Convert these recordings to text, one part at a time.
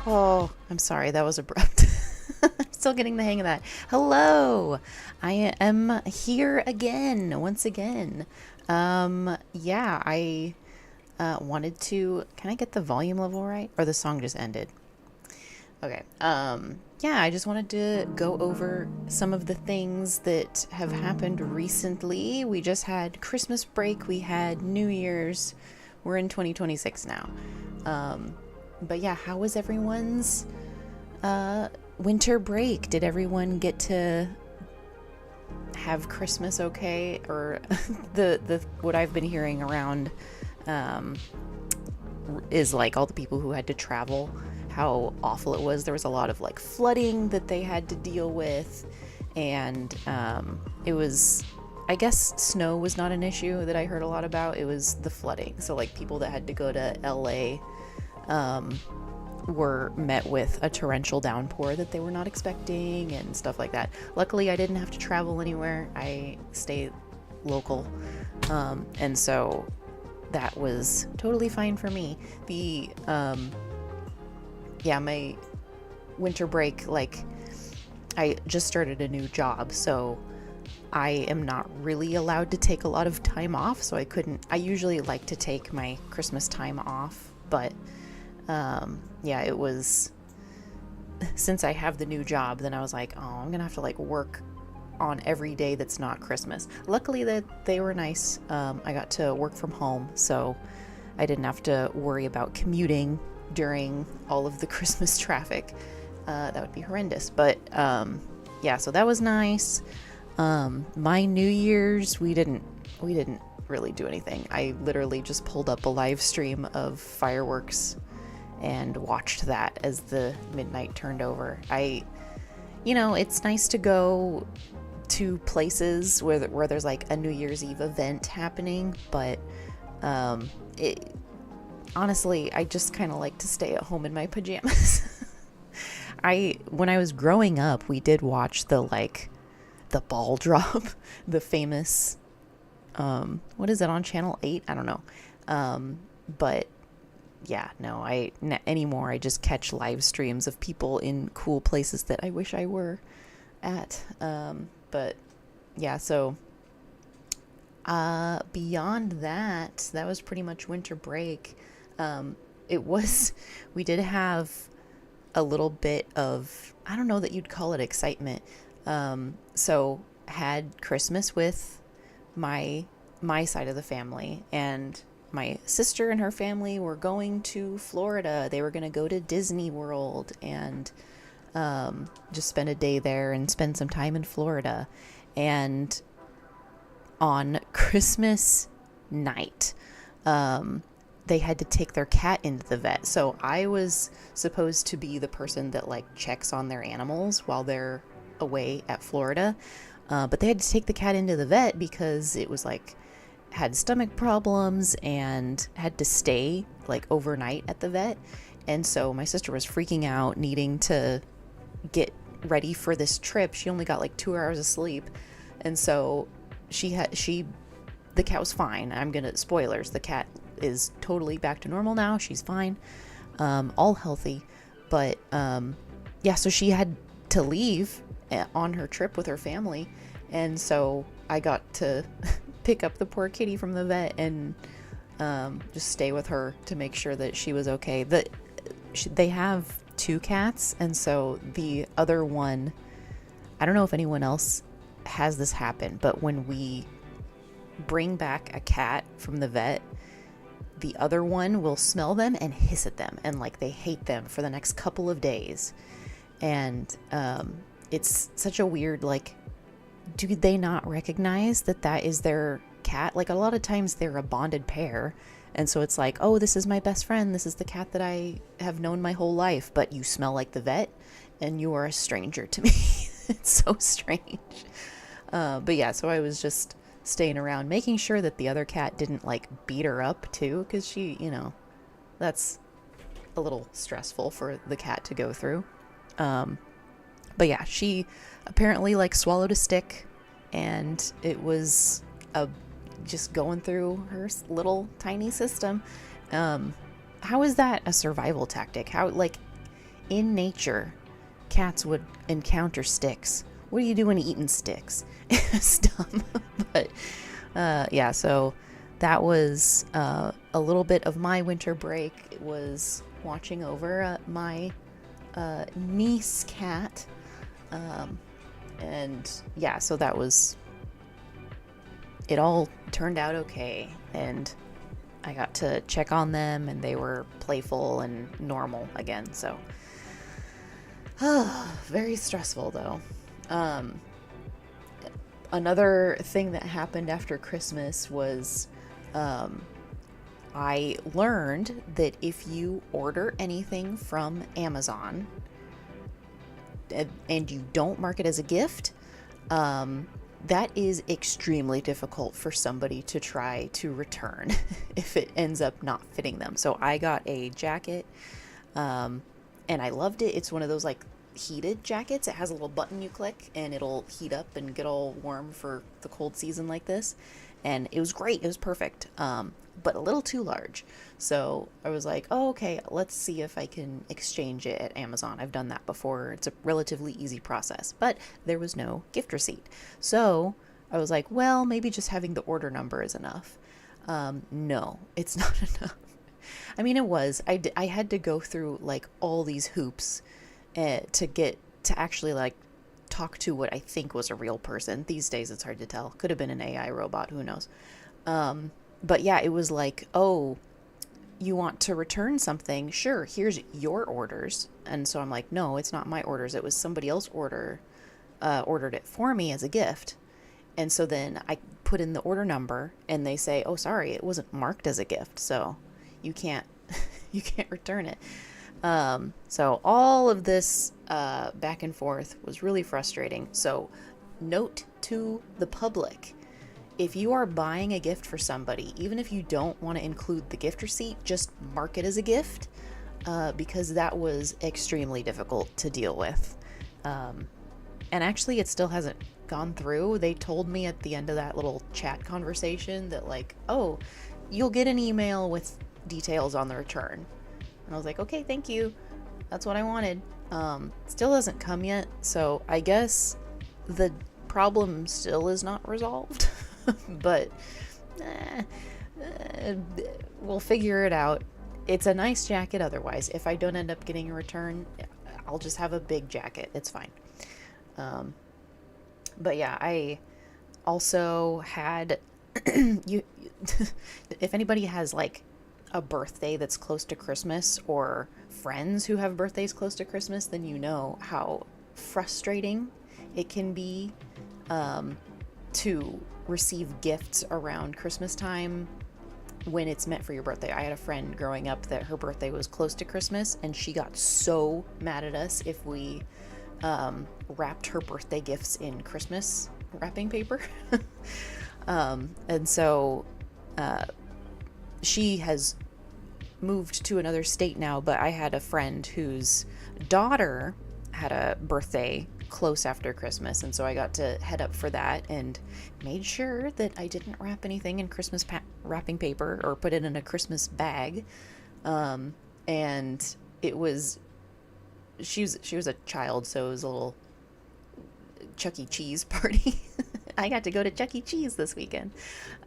Oh, I'm sorry, that was abrupt. I'm still getting the hang of that. Hello, I am here again, once again. Yeah, I wanted to. Can I get the volume level right? Or the song just ended? Okay. Yeah, I just wanted to go over some of the things that have happened recently. We just had Christmas break, we had New Year's. We're in 2026 now. But yeah, how was everyone's winter break? Did everyone get to have Christmas okay? Or the what I've been hearing around is like all the people who had to travel, how awful it was. There was a lot of like flooding that they had to deal with, and it was, I guess snow was not an issue that I heard a lot about. It was the flooding. So like people that had to go to LA were met with a torrential downpour that they were not expecting and stuff like that. Luckily, I didn't have to travel anywhere. I stay local, and so that was totally fine for me. My winter break, like, I just started a new job, so I am not really allowed to take a lot of time off, so I usually like to take my Christmas time off, but it was, since I have the new job, then I was like, oh, I'm gonna have to like work on every day that's not Christmas. Luckily that they were nice. I got to work from home, so I didn't have to worry about commuting during all of the Christmas traffic. That would be horrendous, but so that was nice. My New Year's, we didn't really do anything. I literally just pulled up a live stream of fireworks and watched that as the midnight turned over. It's nice to go to places where there's like a New Year's Eve event happening, but It honestly, I just kind of like to stay at home in my pajamas. When I was growing up, we did watch the ball drop, the famous, what is it on channel 8? I don't know. But yeah, no, anymore, I just catch live streams of people in cool places that I wish I were at. But yeah, so, beyond that, that was pretty much winter break. It was, we did have a little bit of, I don't know that you'd call it excitement. So had Christmas with my side of the family, and my sister and her family were going to Florida. They were going to go to Disney World and just spend a day there and spend some time in Florida. And on Christmas night, they had to take their cat into the vet. So I was supposed to be the person that like checks on their animals while they're away at Florida. But they had to take the cat into the vet because it was like had stomach problems and had to stay like overnight at the vet. And so my sister was freaking out, needing to get ready for this trip. She only got like 2 hours of sleep. And so the cat was fine. Spoilers, the cat is totally back to normal now. She's fine. All healthy. But, yeah, so she had to leave on her trip with her family. And so I got to pick up the poor kitty from the vet and just stay with her to make sure that she was okay. They have 2 cats, and so the other one, I don't know if anyone else has this happen, but when we bring back a cat from the vet, the other one will smell them and hiss at them, and like they hate them for the next couple of days. And it's such a weird, like, do they not recognize that is their cat? Like, a lot of times they're a bonded pair, and so it's like, oh, this is my best friend, this is the cat that I have known my whole life, but you smell like the vet and you are a stranger to me. It's so strange. But yeah, so I was just staying around, making sure that the other cat didn't like beat her up too, because she, that's a little stressful for the cat to go through. But yeah, she apparently like swallowed a stick, and it was just going through her little tiny system. How is that a survival tactic? How, like, in nature, cats would encounter sticks. What are you doing eating sticks? It's dumb. But yeah, so that was a little bit of my winter break. It was watching over my niece cat. And yeah, so that was, it all turned out okay, and I got to check on them, and they were playful and normal again. So very stressful though. Another thing that happened after Christmas was I learned that if you order anything from Amazon and you don't mark it as a gift, that is extremely difficult for somebody to try to return if it ends up not fitting them. So I got a jacket, and I loved it. It's one of those like heated jackets. It has a little button you click and it'll heat up and get all warm for the cold season like this. And it was great. It was perfect. But a little too large. So I was like, oh, okay, let's see if I can exchange it at Amazon. I've done that before. It's a relatively easy process, but there was no gift receipt. So I was like, well, maybe just having the order number is enough. No, it's not enough. I mean, it was. I had to go through like all these hoops to get to actually like talk to what I think was a real person. These days it's hard to tell. Could have been an AI robot, who knows. But yeah, it was like, oh, you want to return something? Sure, here's your orders. And so I'm like, no, it's not my orders. It was somebody else ordered it for me as a gift. And so then I put in the order number, and they say, oh, sorry, it wasn't marked as a gift, so you can't you can't return it. So all of this back and forth was really frustrating. So note to the public: if you are buying a gift for somebody, even if you don't want to include the gift receipt, just mark it as a gift, because that was extremely difficult to deal with. And actually, it still hasn't gone through. They told me at the end of that little chat conversation that, like, oh, you'll get an email with details on the return. And I was like, okay, thank you. That's what I wanted. Still hasn't come yet, so I guess the problem still is not resolved. But we'll figure it out. It's a nice jacket otherwise. If I don't end up getting a return, I'll just have a big jacket. It's fine. But yeah, I also had you if anybody has like a birthday that's close to Christmas, or friends who have birthdays close to Christmas, then you know how frustrating it can be to receive gifts around Christmas time when it's meant for your birthday. I had a friend growing up that her birthday was close to Christmas, and she got so mad at us if we wrapped her birthday gifts in Christmas wrapping paper. And so she has moved to another state now, but I had a friend whose daughter had a birthday close after Christmas, and so I got to head up for that and made sure that I didn't wrap anything in Christmas wrapping paper or put it in a Christmas bag. And it was she was a child, so it was a little Chuck E. Cheese party. I got to go to Chuck E. Cheese this weekend.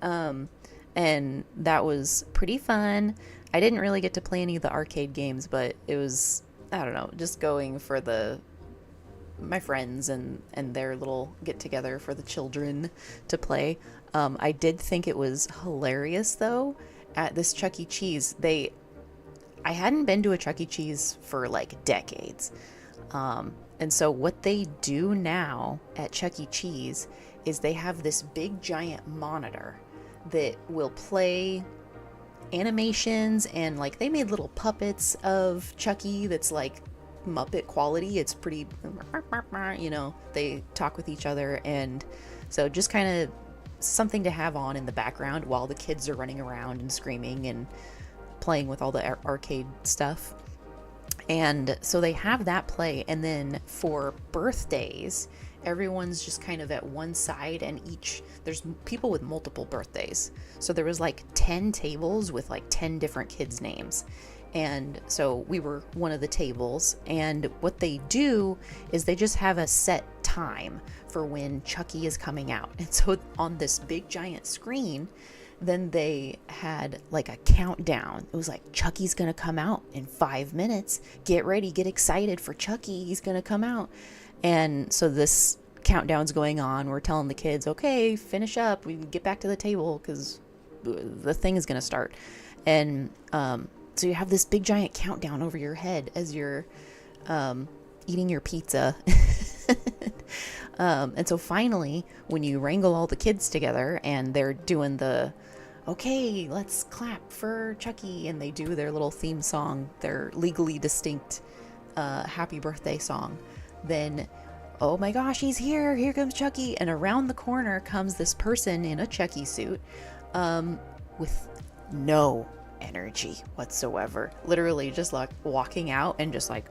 And that was pretty fun. I didn't really get to play any of the arcade games, but it was, I don't know, just going for my friends and their little get together for the children to play. I did think it was hilarious though at this Chuck E. Cheese. I hadn't been to a Chuck E. Cheese for like decades. And so what they do now at Chuck E. Cheese is they have this big giant monitor that will play animations, and like they made little puppets of Chucky that's like Muppet quality. It's pretty, you know, they talk with each other, and so just kind of something to have on in the background while the kids are running around and screaming and playing with all the arcade stuff. And so they have that play, and then for birthdays, everyone's just kind of at one side, and there's people with multiple birthdays. So there was like 10 tables with like 10 different kids' names. And so we were one of the tables, and what they do is they just have a set time for when Chucky is coming out. And so on this big giant screen, then they had like a countdown. It was like, Chucky's gonna come out in 5 minutes. Get ready, get excited for Chucky. He's gonna come out. And so this countdown's going on. We're telling the kids, okay, finish up. We can get back to the table because the thing is gonna start. And so you have this big giant countdown over your head as you're eating your pizza. And so finally, when you wrangle all the kids together and they're doing okay, let's clap for Chucky, and they do their little theme song, their legally distinct happy birthday song, then, oh my gosh, he's here comes Chucky, and around the corner comes this person in a Chucky suit with no energy whatsoever, literally just like walking out and just like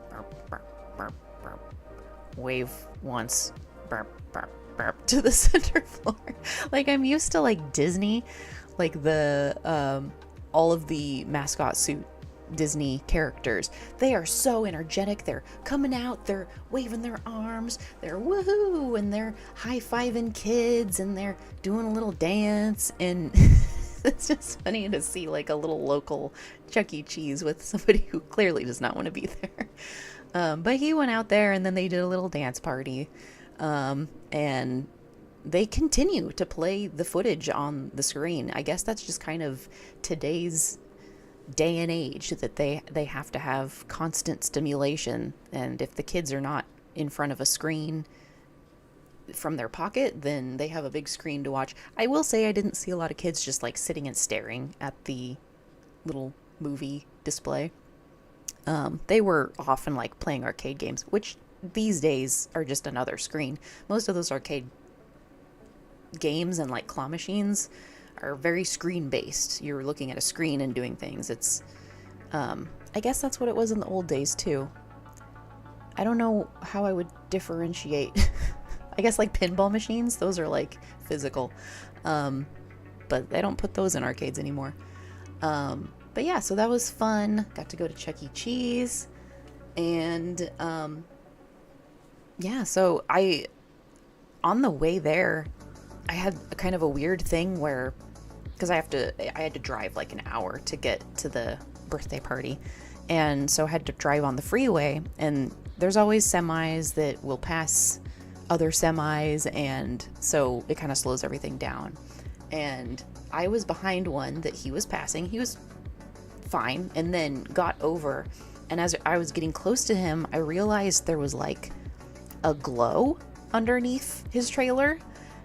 burp, burp, burp, burp, wave once, burp, burp, burp to the center floor. Like, I'm used to like Disney, like the all of the mascot suit Disney characters, they are so energetic. They're coming out, they're waving their arms, they're woohoo, and they're high-fiving kids, and they're doing a little dance, and it's just funny to see like a little local Chuck E. Cheese with somebody who clearly does not want to be there. But he went out there, and then they did a little dance party, and they continue to play the footage on the screen. I guess that's just kind of today's day and age, that they have to have constant stimulation, and if the kids are not in front of a screen from their pocket, then they have a big screen to watch. I will say I didn't see a lot of kids just like sitting and staring at the little movie display. They were often like playing arcade games, which these days are just another screen. Most of those arcade games and like claw machines are very screen based. You're looking at a screen and doing things. It's I guess that's what it was in the old days too. I don't know how I would differentiate. I guess like pinball machines, those are like physical. But they don't put those in arcades anymore. But yeah, so that was fun. Got to go to Chuck E. Cheese. And yeah, so on the way there, I had a kind of a weird thing where, because I had to drive like an hour to get to the birthday party. And so I had to drive on the freeway, and there's always semis that will pass other semis, and so it kind of slows everything down. And I was behind one that he was passing. He was fine, and then got over, and as I was getting close to him, I realized there was like a glow underneath his trailer.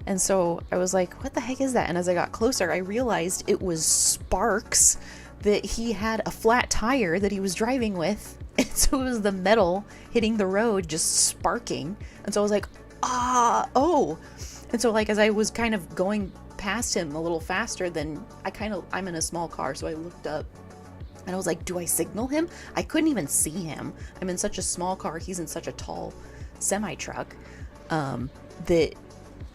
And so I was like, what the heck is that? And as I got closer, I realized it was sparks, that he had a flat tire that he was driving with. And so it was the metal hitting the road just sparking. And so I was like, oh. And so like as I was kind of going past him a little faster, then I'm in a small car, so I looked up and I was like, do I signal him? I couldn't even see him. I'm in such a small car, he's in such a tall semi-truck, that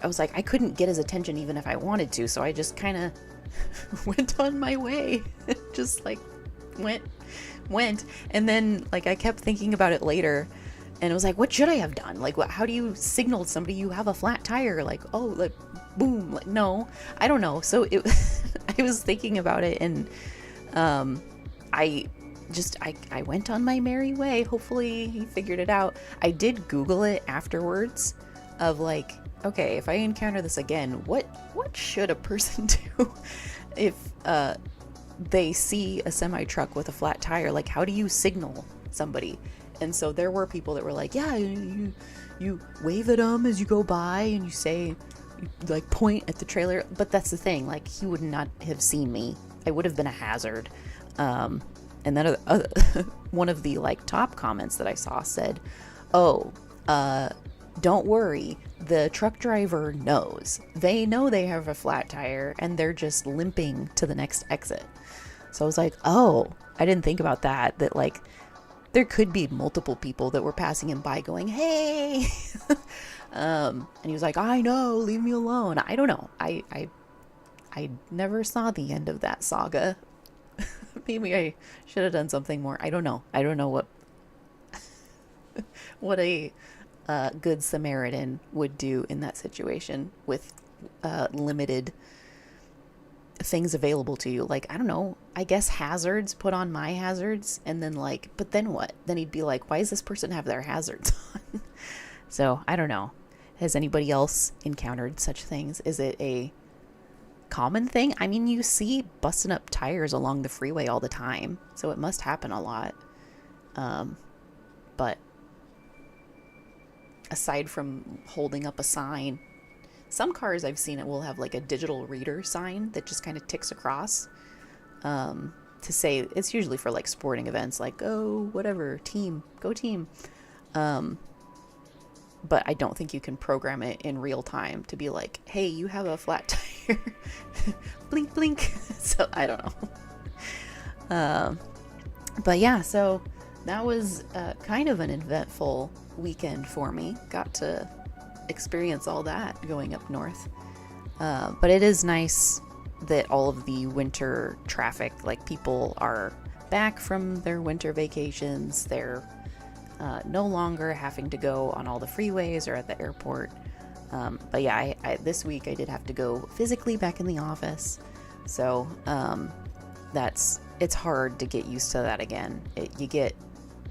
I was like, I couldn't get his attention even if I wanted to, so I just kind of went on my way. Just like went, and then like I kept thinking about it later, and it was like, what should I have done? Like, how do you signal somebody you have a flat tire? Like, oh, like boom, like, no, I don't know. So I was thinking about it, and I went on my merry way. Hopefully he figured it out. I did Google it afterwards of like, okay, if I encounter this again, what should a person do if they see a semi truck with a flat tire? Like, how do you signal somebody? And so there were people that were like, yeah, you wave at them as you go by, and you say, you like point at the trailer. But that's the thing, like, he would not have seen me. I would have been a hazard. And then one of the like top comments that I saw said, oh, don't worry, the truck driver knows. They know they have a flat tire, and they're just limping to the next exit. So I was like, oh, I didn't think about that like there could be multiple people that were passing him by going, hey. And he was like, I know, leave me alone. I don't know. I never saw the end of that saga. Maybe I should have done something more. I don't know. I don't know what a good Samaritan would do in that situation with limited things available to you. Like, I don't know, I guess hazards, put on my hazards, and then like, but then what? Then he'd be like, why does this person have their hazards on? So I don't know. Has anybody else encountered such things? Is it a common thing? I mean, you see busting up tires along the freeway all the time, so it must happen a lot. But aside from holding up a sign, some cars I've seen it will have like a digital reader sign that just kind of ticks across, to say, it's usually for like sporting events, like, go whatever team, go team. But I don't think you can program it in real time to be like, hey, you have a flat tire. Blink, blink. So I don't know. But yeah, so that was kind of an eventful weekend for me. Got to experience all that going up north. But it is nice that all of the winter traffic, like people are back from their winter vacations. They're no longer having to go on all the freeways or at the airport. But yeah, I this week I did have to go physically back in the office. So it's hard to get used to that again. You get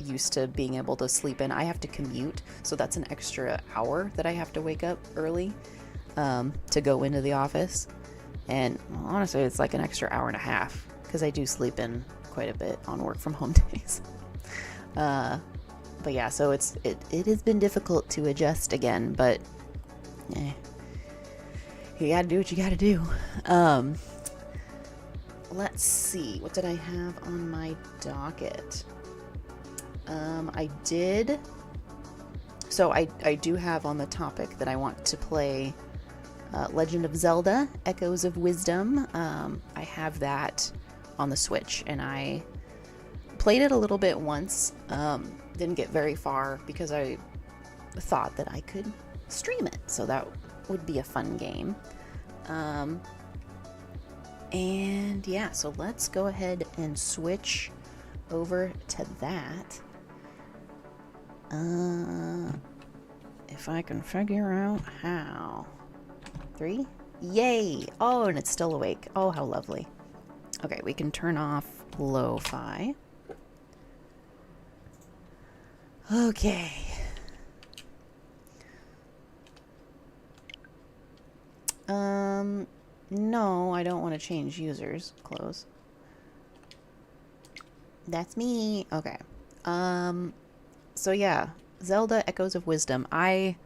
used to being able to sleep in. I have to commute, so that's an extra hour that I have to wake up early to go into the office. And well, honestly, it's like an extra hour and a half because I do sleep in quite a bit on work from home days. But yeah, so it has been difficult to adjust again, but you gotta do what you gotta do. Let's see, what did I have on my docket? I do have on the topic that I want to play Legend of Zelda Echoes of Wisdom. I have that on the Switch, and I played it a little bit once. Didn't get very far because I thought that I could stream it, so that would be a fun game. And yeah, so let's go ahead and switch over to that. If I can figure out how. 3? Yay! Oh, and it's still awake. Oh, how lovely. Okay, we can turn off lo-fi. Okay. No, I don't want to change users. Close. That's me. Okay. So yeah, Zelda Echoes of Wisdom. I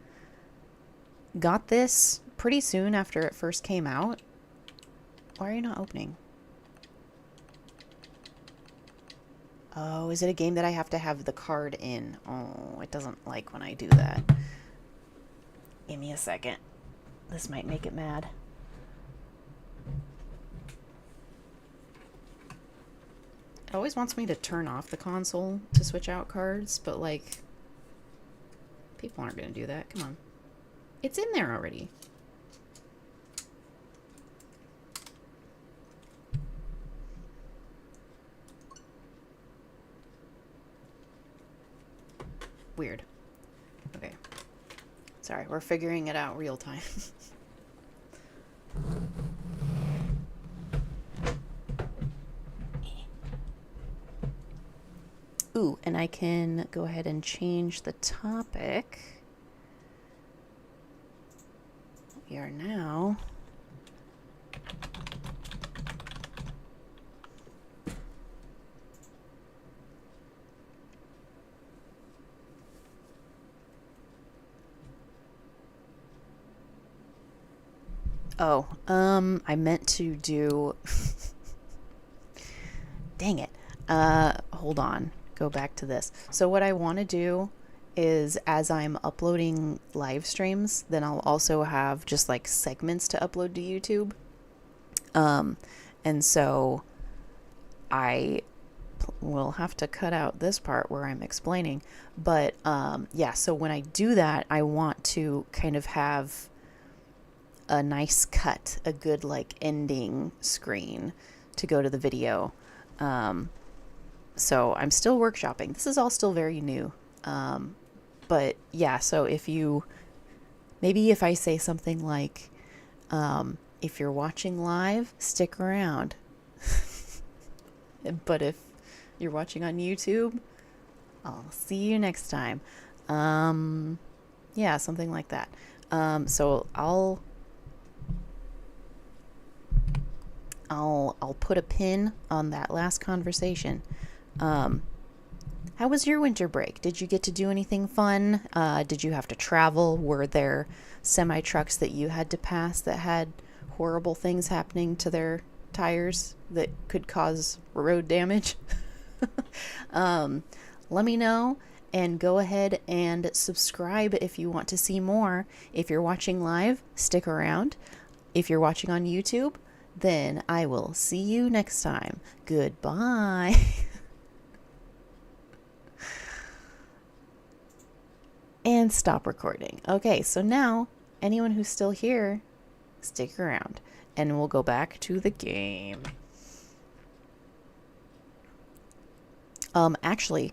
got this pretty soon after it first came out. Why are you not opening? Oh, is it a game that I have to have the card in? Oh, it doesn't like when I do that. Give me a second. This might make it mad. It always wants me to turn off the console to switch out cards, but like, people aren't going to do that. Come on. It's in there already. Weird. Okay. Sorry, we're figuring it out real time. Ooh, and I can go ahead and change the topic. We are now I meant to do dang it. Hold on. Go back to this. So what I want to do is, as I'm uploading live streams, then I'll also have just like segments to upload to YouTube. And so I will have to cut out this part where I'm explaining. But yeah, so when I do that, I want to kind of have a nice cut, a good like ending screen to go to the video. So I'm still workshopping. This is all still very new. But yeah, so if I say something like, if you're watching live, stick around. But if you're watching on YouTube, I'll see you next time. Yeah, something like that. So I'll put a pin on that last conversation. How was your winter break? Did you get to do anything fun? Did you have to travel? Were there semi-trucks that you had to pass that had horrible things happening to their tires that could cause road damage? Let me know, and go ahead and subscribe if you want to see more. If you're watching live, stick around. If you're watching on YouTube, then I will see you next time. Goodbye. And stop recording. Okay, so now anyone who's still here, stick around and we'll go back to the game. Actually,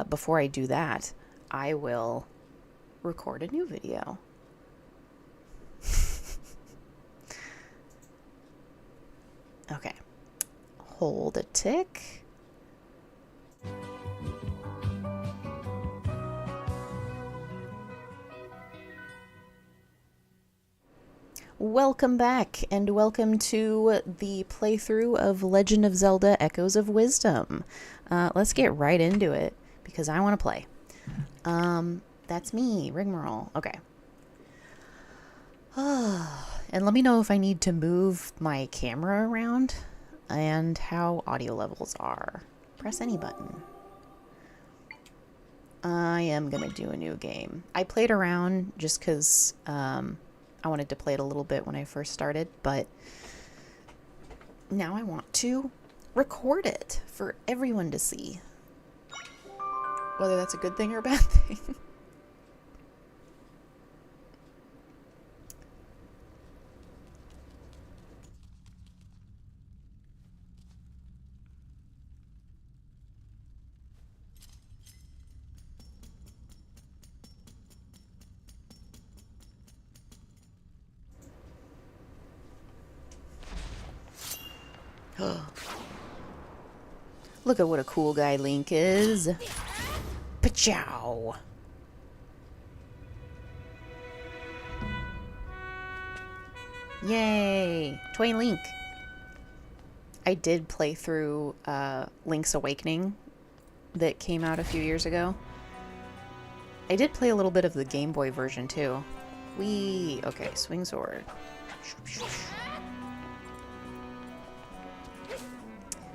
before I do that, I will record a new video. Okay. Hold a tick. Welcome back, and welcome to the playthrough of Legend of Zelda Echoes of Wisdom. Let's get right into it, because I want to play. That's me, Rigmarole. Okay. And let me know if I need to move my camera around, and how audio levels are. Press any button. I am going to do a new game. I played around just because... I wanted to play it a little bit when I first started, but now I want to record it for everyone to see. Whether that's a good thing or a bad thing. Look at what a cool guy Link is. Pachow! Yay! Toy Link! I did play through Link's Awakening that came out a few years ago. I did play a little bit of the Game Boy version too. Whee! Okay, swing sword.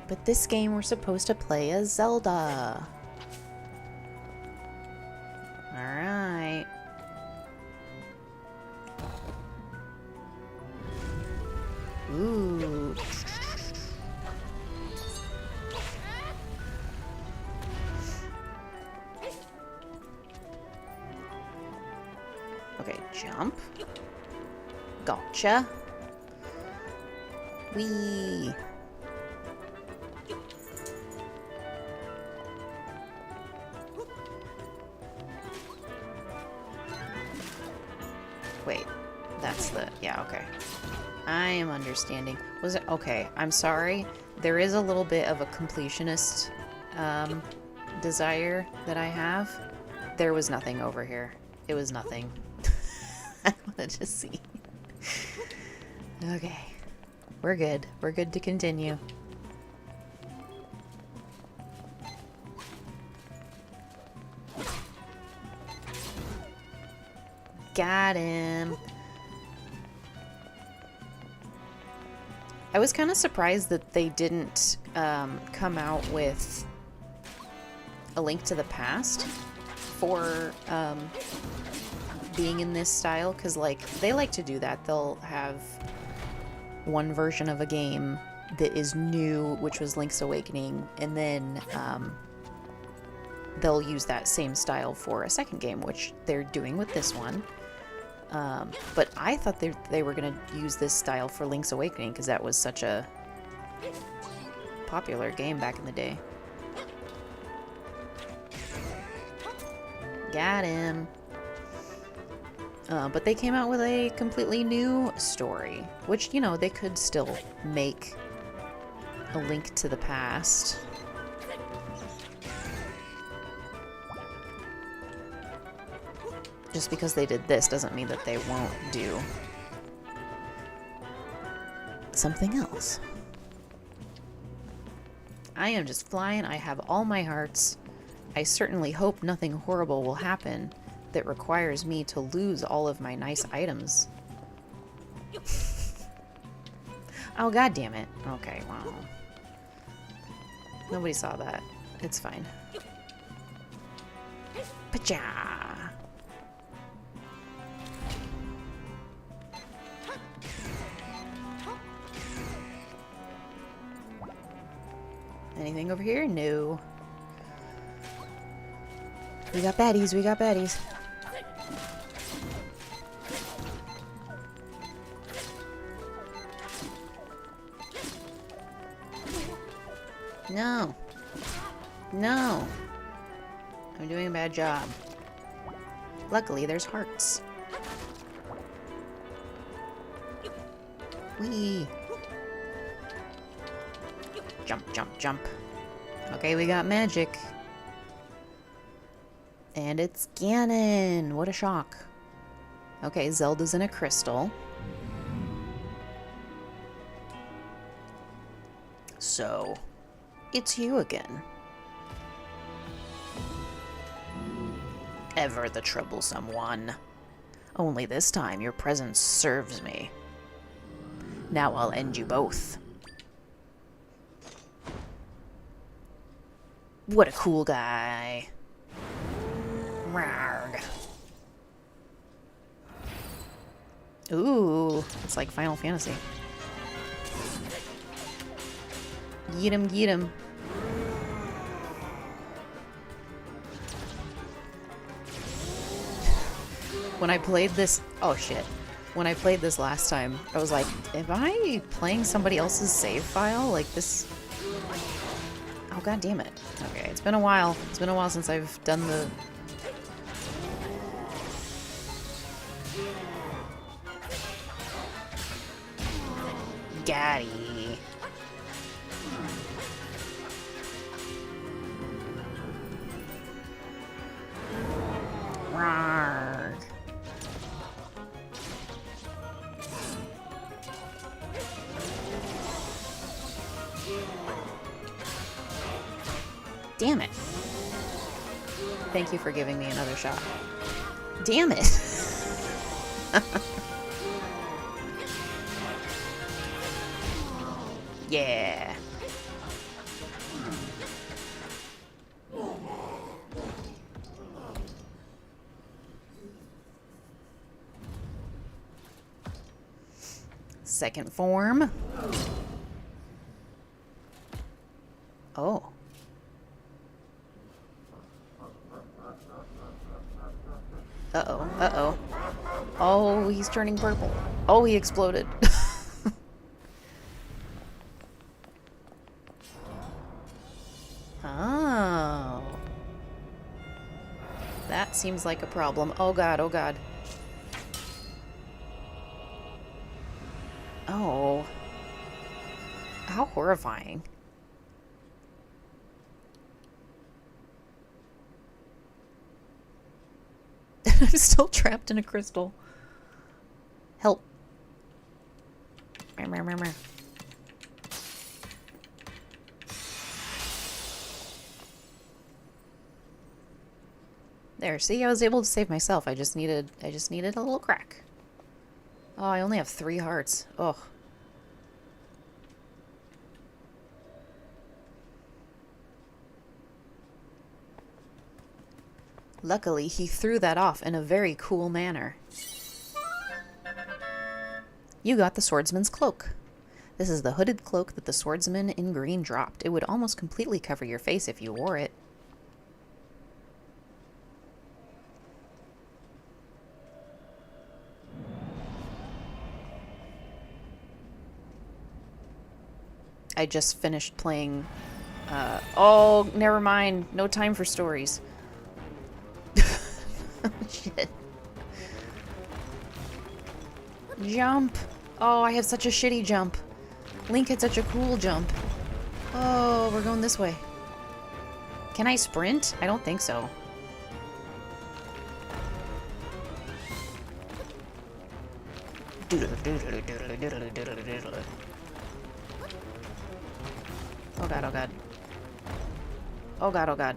But this game we're supposed to play as Zelda. Alright. Ooh. Okay, jump. Gotcha. Whee! Wait, that's the... yeah, okay. I am understanding. Was it... okay, I'm sorry. There is a little bit of a completionist desire that I have. There was nothing over here. It was nothing. I wanted to see. Okay. We're good. We're good to continue. Got him. I was kind of surprised that they didn't come out with a Link to the Past for being in this style, because like they like to do that. They'll have one version of a game that is new, which was Link's Awakening, and then they'll use that same style for a second game, which they're doing with this one. But I thought they were going to use this style for Link's Awakening because that was such a popular game back in the day. Got him. But they came out with a completely new story, which, you know, they could still make a Link to the Past. Just because they did this doesn't mean that they won't do something else. I am just flying. I have all my hearts. I certainly hope nothing horrible will happen that requires me to lose all of my nice items. Oh, god damn it. Okay, wow. Nobody saw that. It's fine. Pacha! Anything over here? No. We got baddies, we got baddies. No. No. I'm doing a bad job. Luckily, there's hearts. Whee! Jump, jump, jump. Okay, we got magic. And it's Ganon! What a shock. Okay, Zelda's in a crystal. So, it's you again. Ever the troublesome one. Only this time your presence serves me. Now I'll end you both. What a cool guy. Rawr. Ooh, it's like Final Fantasy. Get him, get him. When I played this... Oh, shit. When I played this last time, I was like, am I playing somebody else's save file? Like, this... Oh, god damn it. Okay, it's been a while. It's been a while since I've done the... Gaddy. Rawr. Damn it. Thank you for giving me another shot. Damn it. Yeah. Second form. Oh. Uh-oh, uh-oh. Oh, he's turning purple. Oh, he exploded. Oh. That seems like a problem. Oh god, oh god. Oh. How horrifying. I'm still trapped in a crystal. Help. There, see, I was able to save myself. I just needed a little crack. Oh, I only have 3 hearts. Oh. Luckily, he threw that off in a very cool manner. You got the swordsman's cloak. This is the hooded cloak that the swordsman in green dropped. It would almost completely cover your face if you wore it. I just finished playing... oh, never mind. No time for stories. Shit. Jump. Oh, I have such a shitty jump. Link had such a cool jump. Oh, we're going this way. Can I sprint? I don't think so. Oh god, oh god. Oh god, oh god.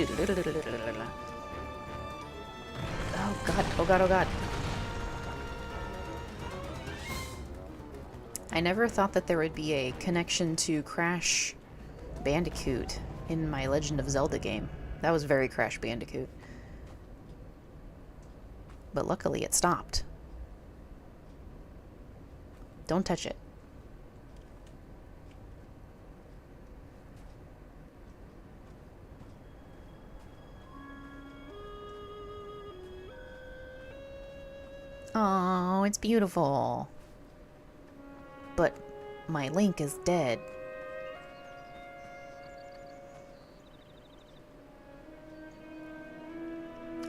Oh god, oh god, oh god. I never thought that there would be a connection to Crash Bandicoot in my Legend of Zelda game. That was very Crash Bandicoot. But luckily it stopped. Don't touch it. Oh, it's beautiful. But my Link is dead.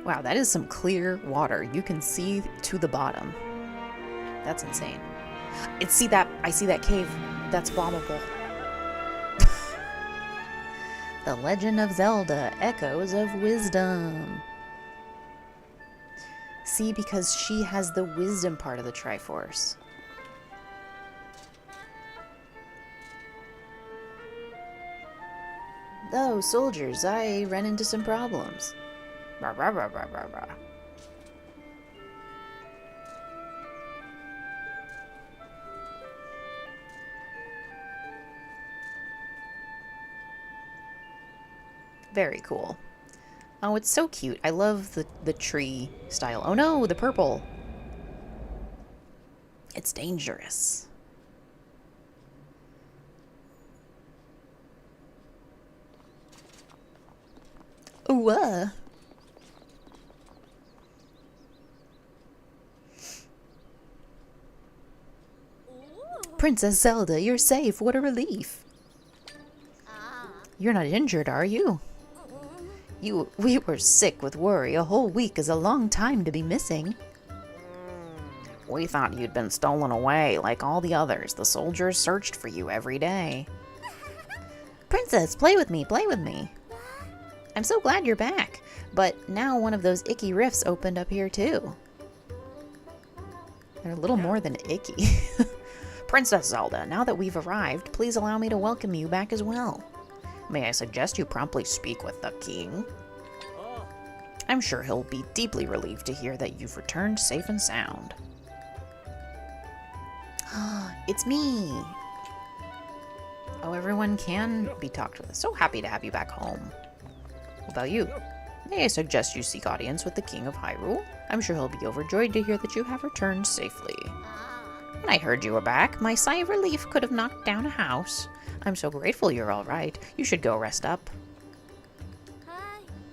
Wow, that is some clear water. You can see to the bottom. That's insane. I see that cave. That's bombable. The Legend of Zelda Echoes of Wisdom. See, because she has the wisdom part of the Triforce. Though, soldiers, I ran into some problems. Rah, rah, rah, rah, rah, rah. Very cool. Oh, it's so cute. I love the tree style. Oh no, the purple. It's dangerous. Ooh, Princess Zelda, you're safe. What a relief. You're not injured, are you? We were sick with worry. A whole week is a long time to be missing. We thought you'd been stolen away like all the others. The soldiers searched for you every day. Princess, play with me, play with me. I'm so glad you're back. But now one of those icky rifts opened up here too. They're a little more than icky. Princess Zelda, now that we've arrived, please allow me to welcome you back as well. May I suggest you promptly speak with the king? I'm sure he'll be deeply relieved to hear that you've returned safe and sound. It's me! Oh, everyone can be talked with. So happy to have you back home. What about you? May I suggest you seek audience with the King of Hyrule? I'm sure he'll be overjoyed to hear that you have returned safely. When I heard you were back, my sigh of relief could have knocked down a house. I'm so grateful you're all right. You should go rest up.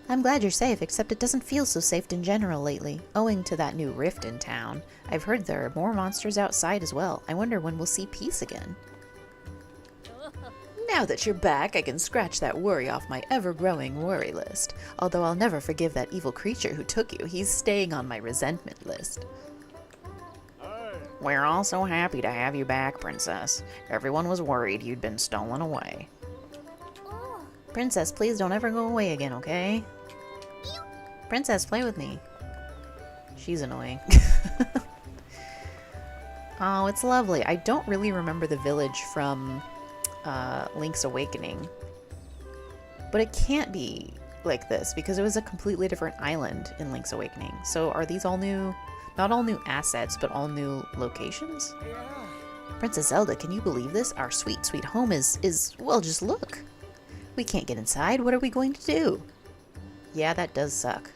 I'm glad you're safe, except it doesn't feel so safe in general lately, owing to that new rift in town. I've heard there are more monsters outside as well. I wonder when we'll see peace again. Now that you're back, I can scratch that worry off my ever-growing worry list. Although I'll never forgive that evil creature who took you. He's staying on my resentment list. We're all so happy to have you back, Princess. Everyone was worried you'd been stolen away. Princess, please don't ever go away again, okay? Princess, play with me. She's annoying. Oh, it's lovely. I don't really remember the village from Link's Awakening. But it can't be like this because it was a completely different island in Link's Awakening. So are these all new? Not all new assets, but all new locations? Yeah. Princess Zelda, can you believe this? Our sweet, sweet home is, well, just look. We can't get inside. What are we going to do? Yeah, that does suck.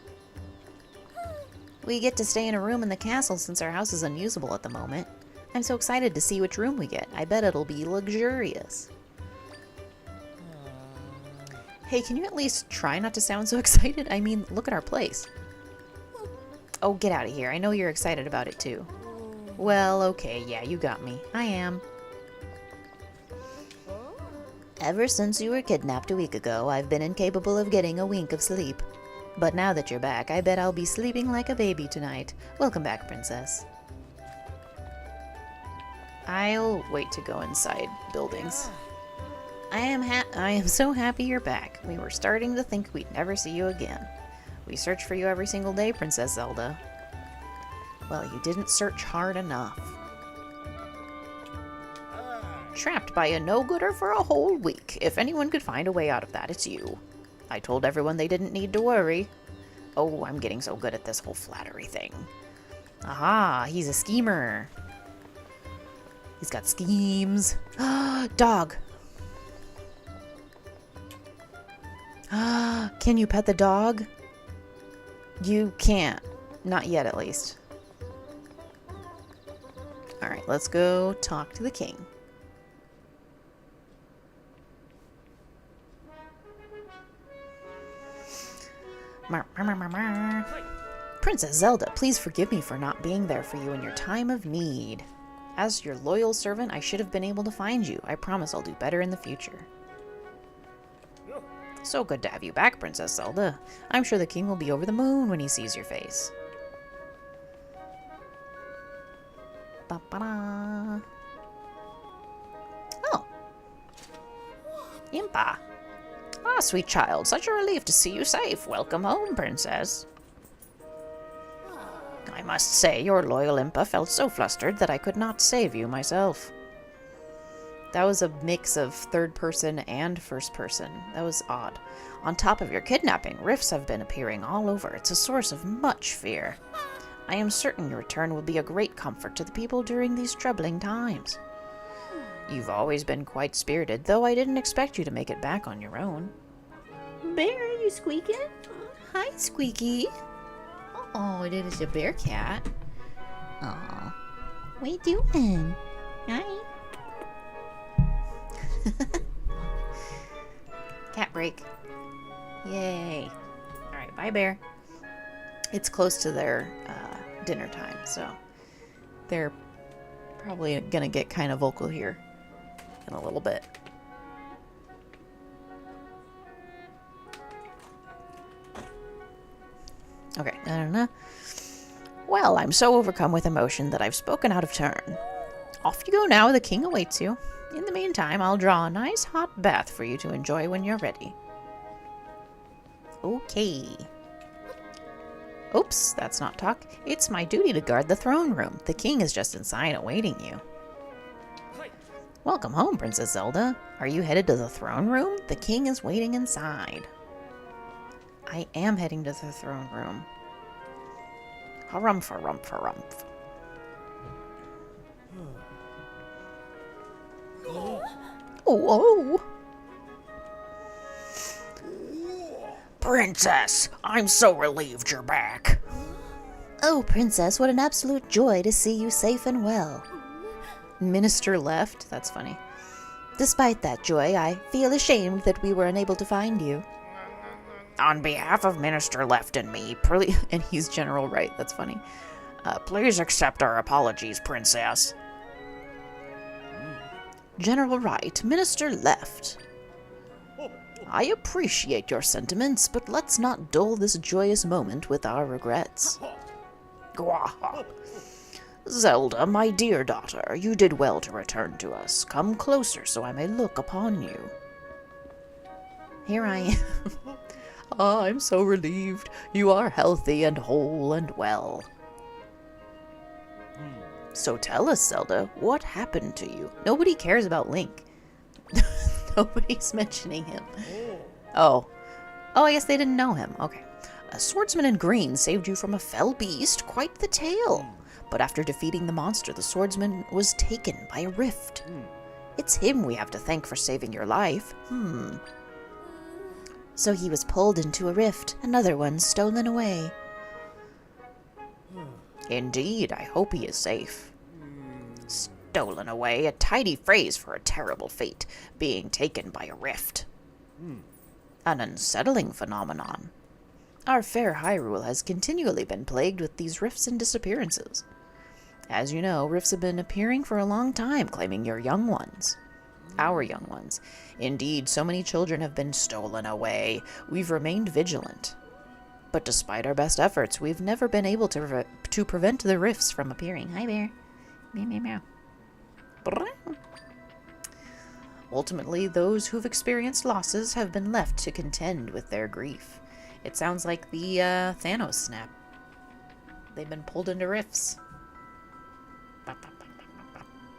We get to stay in a room in the castle since our house is unusable at the moment. I'm so excited to see which room we get. I bet it'll be luxurious. Hey, can you at least try not to sound so excited? I mean, look at our place. Oh, get out of here. I know you're excited about it too. Well, okay, yeah, you got me. I am. Ever since you were kidnapped a week ago, I've been incapable of getting a wink of sleep. But now that you're back, I bet I'll be sleeping like a baby tonight. Welcome back, Princess. I'll wait to go inside buildings. I am so happy you're back. We were starting to think we'd never see you again. We search for you every single day, Princess Zelda. Well, you didn't search hard enough. Trapped by a no-gooder for a whole week. If anyone could find a way out of that, it's you. I told everyone they didn't need to worry. Oh, I'm getting so good at this whole flattery thing. Aha, he's a schemer. He's got schemes. Dog. Can you pet the dog? You can't. Not yet, at least. Alright, let's go talk to the king. Princess Zelda, please forgive me for not being there for you in your time of need. As your loyal servant, I should have been able to find you. I promise I'll do better in the future. So good to have you back, Princess Zelda. I'm sure the king will be over the moon when he sees your face. Ba-ba-da. Oh. Impa. Ah, sweet child, such a relief to see you safe. Welcome home, Princess. I must say, your loyal Impa felt so flustered that I could not save you myself. That was a mix of third person and first person. That was odd. On top of your kidnapping, rifts have been appearing all over. It's a source of much fear. I am certain your return will be a great comfort to the people during these troubling times. You've always been quite spirited, though I didn't expect you to make it back on your own. Bear, are you squeaking? Hi, Squeaky. Oh, it is a bear cat. Aw. What you doing? Hi. Cat break. Yay. Alright, bye, bear. It's close to their dinner time, so they're probably gonna get kind of vocal here in a little bit. Okay, I don't know. Well, I'm so overcome with emotion that I've spoken out of turn. Off you go now, the king awaits you. In the meantime, I'll draw a nice hot bath for you to enjoy when you're ready. Okay. Oops, that's not talk. It's my duty to guard the throne room. The king is just inside awaiting you. Welcome home, Princess Zelda. Are you headed to the throne room? The king is waiting inside. I am heading to the throne room. Harumph. Oh. Princess, I'm so relieved you're back. Oh, Princess, what an absolute joy to see you safe and well. Minister left? That's funny. Despite that joy, I feel ashamed that we were unable to find you. On behalf of Minister Left and me, And he's General Right. That's funny. please accept our apologies, Princess. General Right, Minister Left. I appreciate your sentiments, but let's not dull this joyous moment with our regrets. Gwaha. Zelda, my dear daughter, you did well to return to us. Come closer so I may look upon you. Here I am. Ah, I'm so relieved. You are healthy and whole and well. So tell us, Zelda, what happened to you? Nobody cares about Link. Nobody's mentioning him. Oh, I guess they didn't know him. Okay. A swordsman in green saved you from a fell beast. Quite the tale. But after defeating the monster, the swordsman was taken by a rift. It's him we have to thank for saving your life. So he was pulled into a rift, another one stolen away. Indeed, I hope he is safe. Stolen away, a tidy phrase for a terrible fate, being taken by a rift. An unsettling phenomenon. Our fair Hyrule has continually been plagued with these rifts and disappearances. As you know, rifts have been appearing for a long time, claiming your young ones. Our young ones. Indeed, so many children have been stolen away. We've remained vigilant. But despite our best efforts, we've never been able to prevent the rifts from appearing. Hi, bear. Meow, meow, meow. Ultimately, those who've experienced losses have been left to contend with their grief. It sounds like the Thanos snap. They've been pulled into rifts.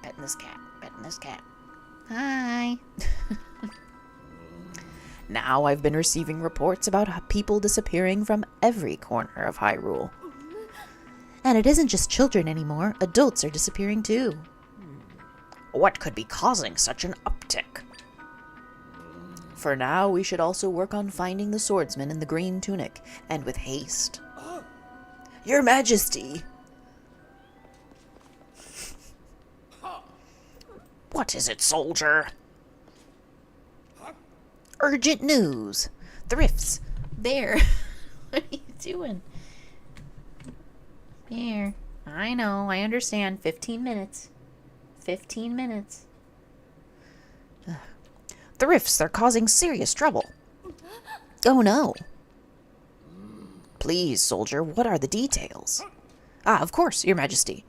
Petting this cat. Petting this cat. Hi. Now I've been receiving reports about people disappearing from every corner of Hyrule. And it isn't just children anymore, adults are disappearing too. What could be causing such an uptick? For now, we should also work on finding the swordsman in the green tunic, and with haste. Your Majesty! What is it, soldier? Urgent news! The rifts! Bear! What are you doing? Bear. I know, I understand. 15 minutes. 15 minutes. The rifts, they're causing serious trouble. Oh no. Please, soldier, what are the details? Ah, of course, Your Majesty.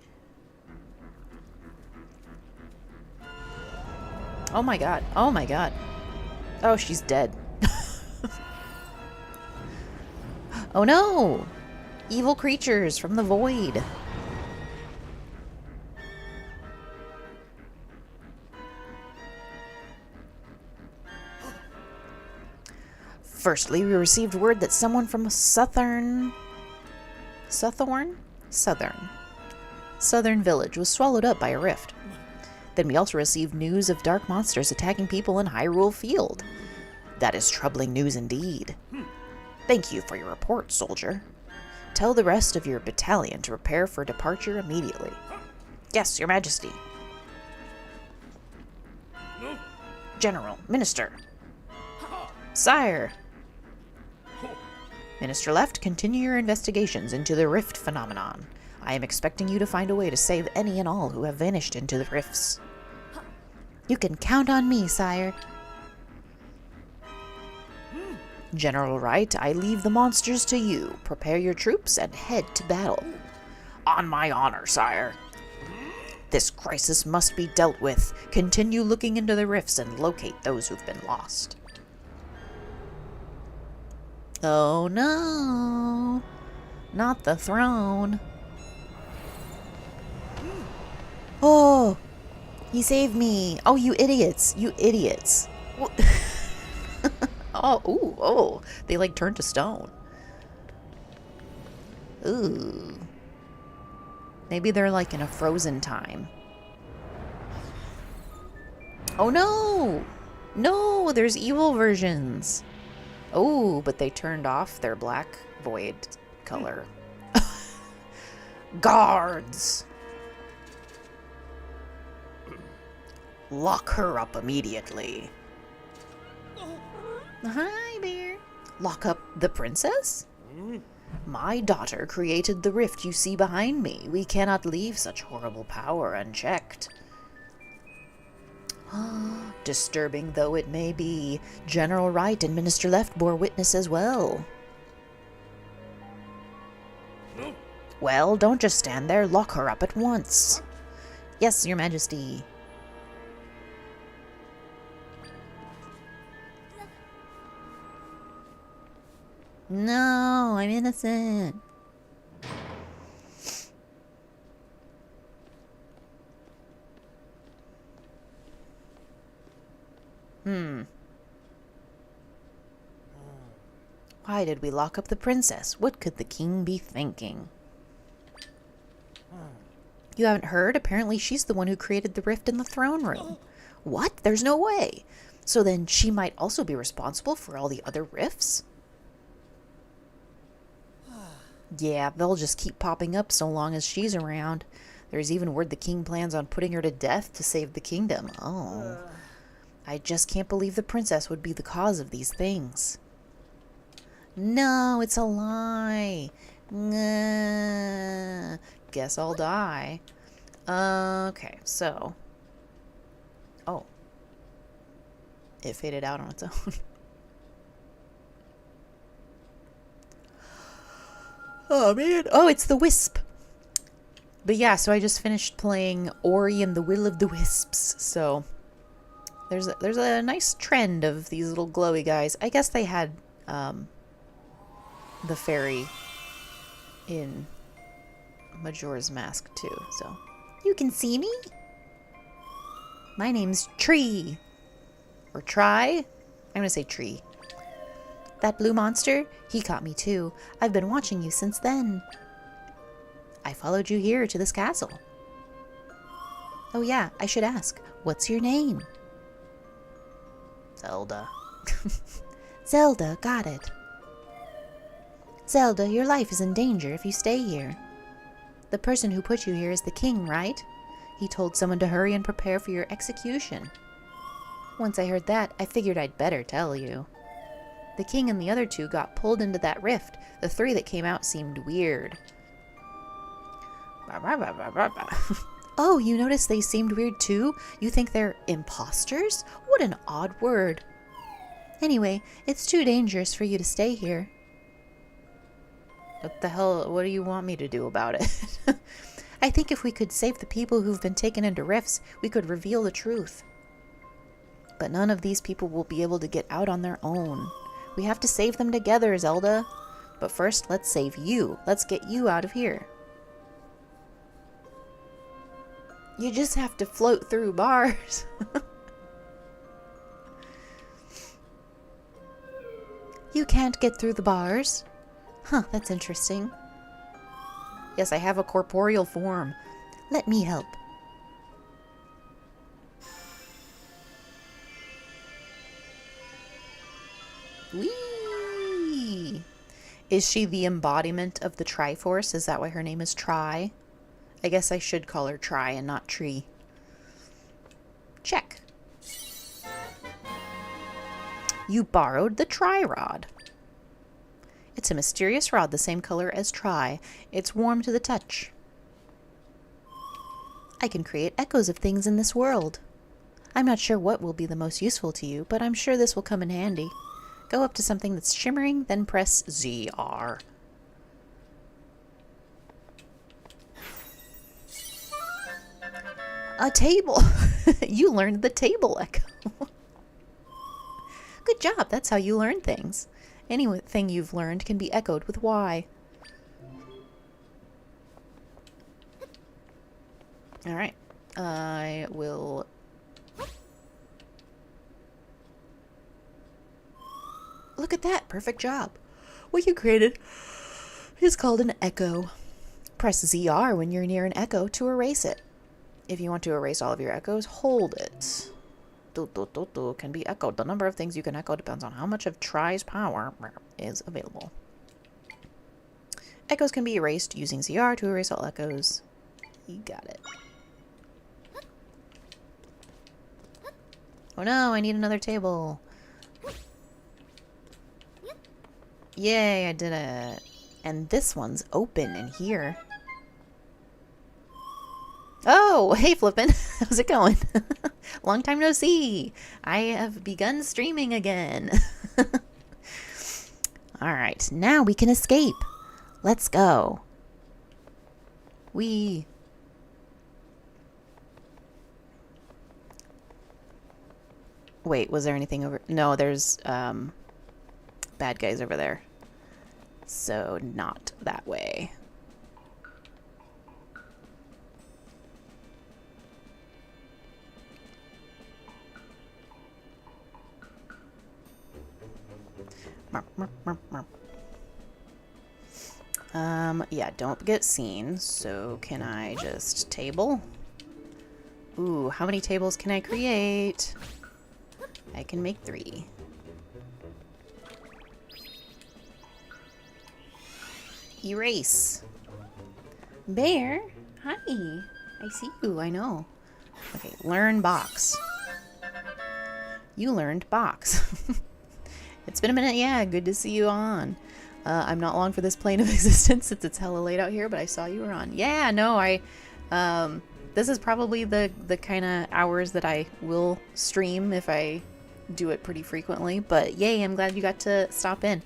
Oh my god. Oh my god. Oh, she's dead. Oh no! Evil creatures from the void. Firstly, we received word that someone from Southern Village was swallowed up by a rift. Then we also received news of dark monsters attacking people in Hyrule Field. That is troubling news indeed. Thank you for your report, soldier. Tell the rest of your battalion to prepare for departure immediately. Yes, Your Majesty. General, Minister. Sire. Minister Left, continue your investigations into the rift phenomenon. I am expecting you to find a way to save any and all who have vanished into the rifts. You can count on me, sire. General Wright, I leave the monsters to you. Prepare your troops and head to battle. On my honor, sire. This crisis must be dealt with. Continue looking into the rifts and locate those who've been lost. Oh no. Not the throne. Oh, he saved me. Oh, you idiots. You idiots. Oh, they like turned to stone. Ooh. Maybe they're like in a frozen time. Oh no! No, there's evil versions. Oh, but they turned off their black void color. Guards! Lock her up immediately. Hi, bear. Lock up the princess? My daughter created the rift you see behind me. We cannot leave such horrible power unchecked. Disturbing though it may be, General Wright and Minister Left bore witness as well. Well, don't just stand there. Lock her up at once. Yes, Your Majesty. No, I'm innocent. Why did we lock up the princess? What could the king be thinking? You haven't heard? Apparently she's the one who created the rift in the throne room. What? There's no way. So then she might also be responsible for all the other rifts? Yeah, they'll just keep popping up so long as she's around. There's even word the king plans on putting her to death to save the kingdom. Oh. I just can't believe the princess would be the cause of these things. No, it's a lie. Guess I'll die. Okay, so. Oh. It faded out on its own. Oh, man. Oh, it's the wisp. But yeah, so I just finished playing Ori and the Will of the Wisps. So there's a nice trend of these little glowy guys. I guess they had the fairy in Majora's Mask too. So you can see me. My name's Tree. Or Try. I'm going to say Tree. That blue monster, he caught me too. I've been watching you since then. I followed you here to this castle. Oh yeah, I should ask, what's your name? Zelda. Zelda, got it. Zelda, your life is in danger if you stay here. The person who put you here is the king, right? He told someone to hurry and prepare for your execution. Once I heard that, I figured I'd better tell you. The king and the other two got pulled into that rift. The three that came out seemed weird. Oh, you noticed they seemed weird too? You think they're imposters? What an odd word. Anyway, it's too dangerous for you to stay here. What the hell? What do you want me to do about it? I think if we could save the people who've been taken into rifts, we could reveal the truth. But none of these people will be able to get out on their own. We have to save them together, Zelda. But first, let's save you. Let's get you out of here. You just have to float through bars. You can't get through the bars? Huh, that's interesting. Yes, I have a corporeal form. Let me help. Whee! Is she the embodiment of the Triforce? Is that why her name is Tri? I guess I should call her Tri and not Tree. Check. You borrowed the Tri-Rod. It's a mysterious rod the same color as Tri. It's warm to the touch. I can create echoes of things in this world. I'm not sure what will be the most useful to you, but I'm sure this will come in handy. Go up to something that's shimmering, then press ZR. A table! You learned the table echo. Good job, that's how you learn things. Anything you've learned can be echoed with Y. Alright, I will... Look at that, perfect job. What you created is called an echo. Press ZR when you're near an echo to erase it. If you want to erase all of your echoes, hold it. Can be echoed. The number of things you can echo depends on how much of Tri's power is available. Echoes can be erased using ZR to erase all echoes. You got it. Oh no, I need another table. Yay, I did it. And this one's open in here. Oh, hey Flippin'. How's it going? Long time no see. I have begun streaming again. Alright, now we can escape. Let's go. Wait, was there anything over? No, there's bad guys over there. So not that way. Yeah, don't get seen. So can I just table? Ooh, how many tables can I create? I can make 3. Erase. Bear, hi. I see you, I know. Okay, learn box. You learned box. It's been a minute, yeah, good to see you on. I'm not long for this plane of existence since it's hella late out here, but I saw you were on. Yeah, no, this is probably the kind of hours that I will stream if I do it pretty frequently, but yay, I'm glad you got to stop in.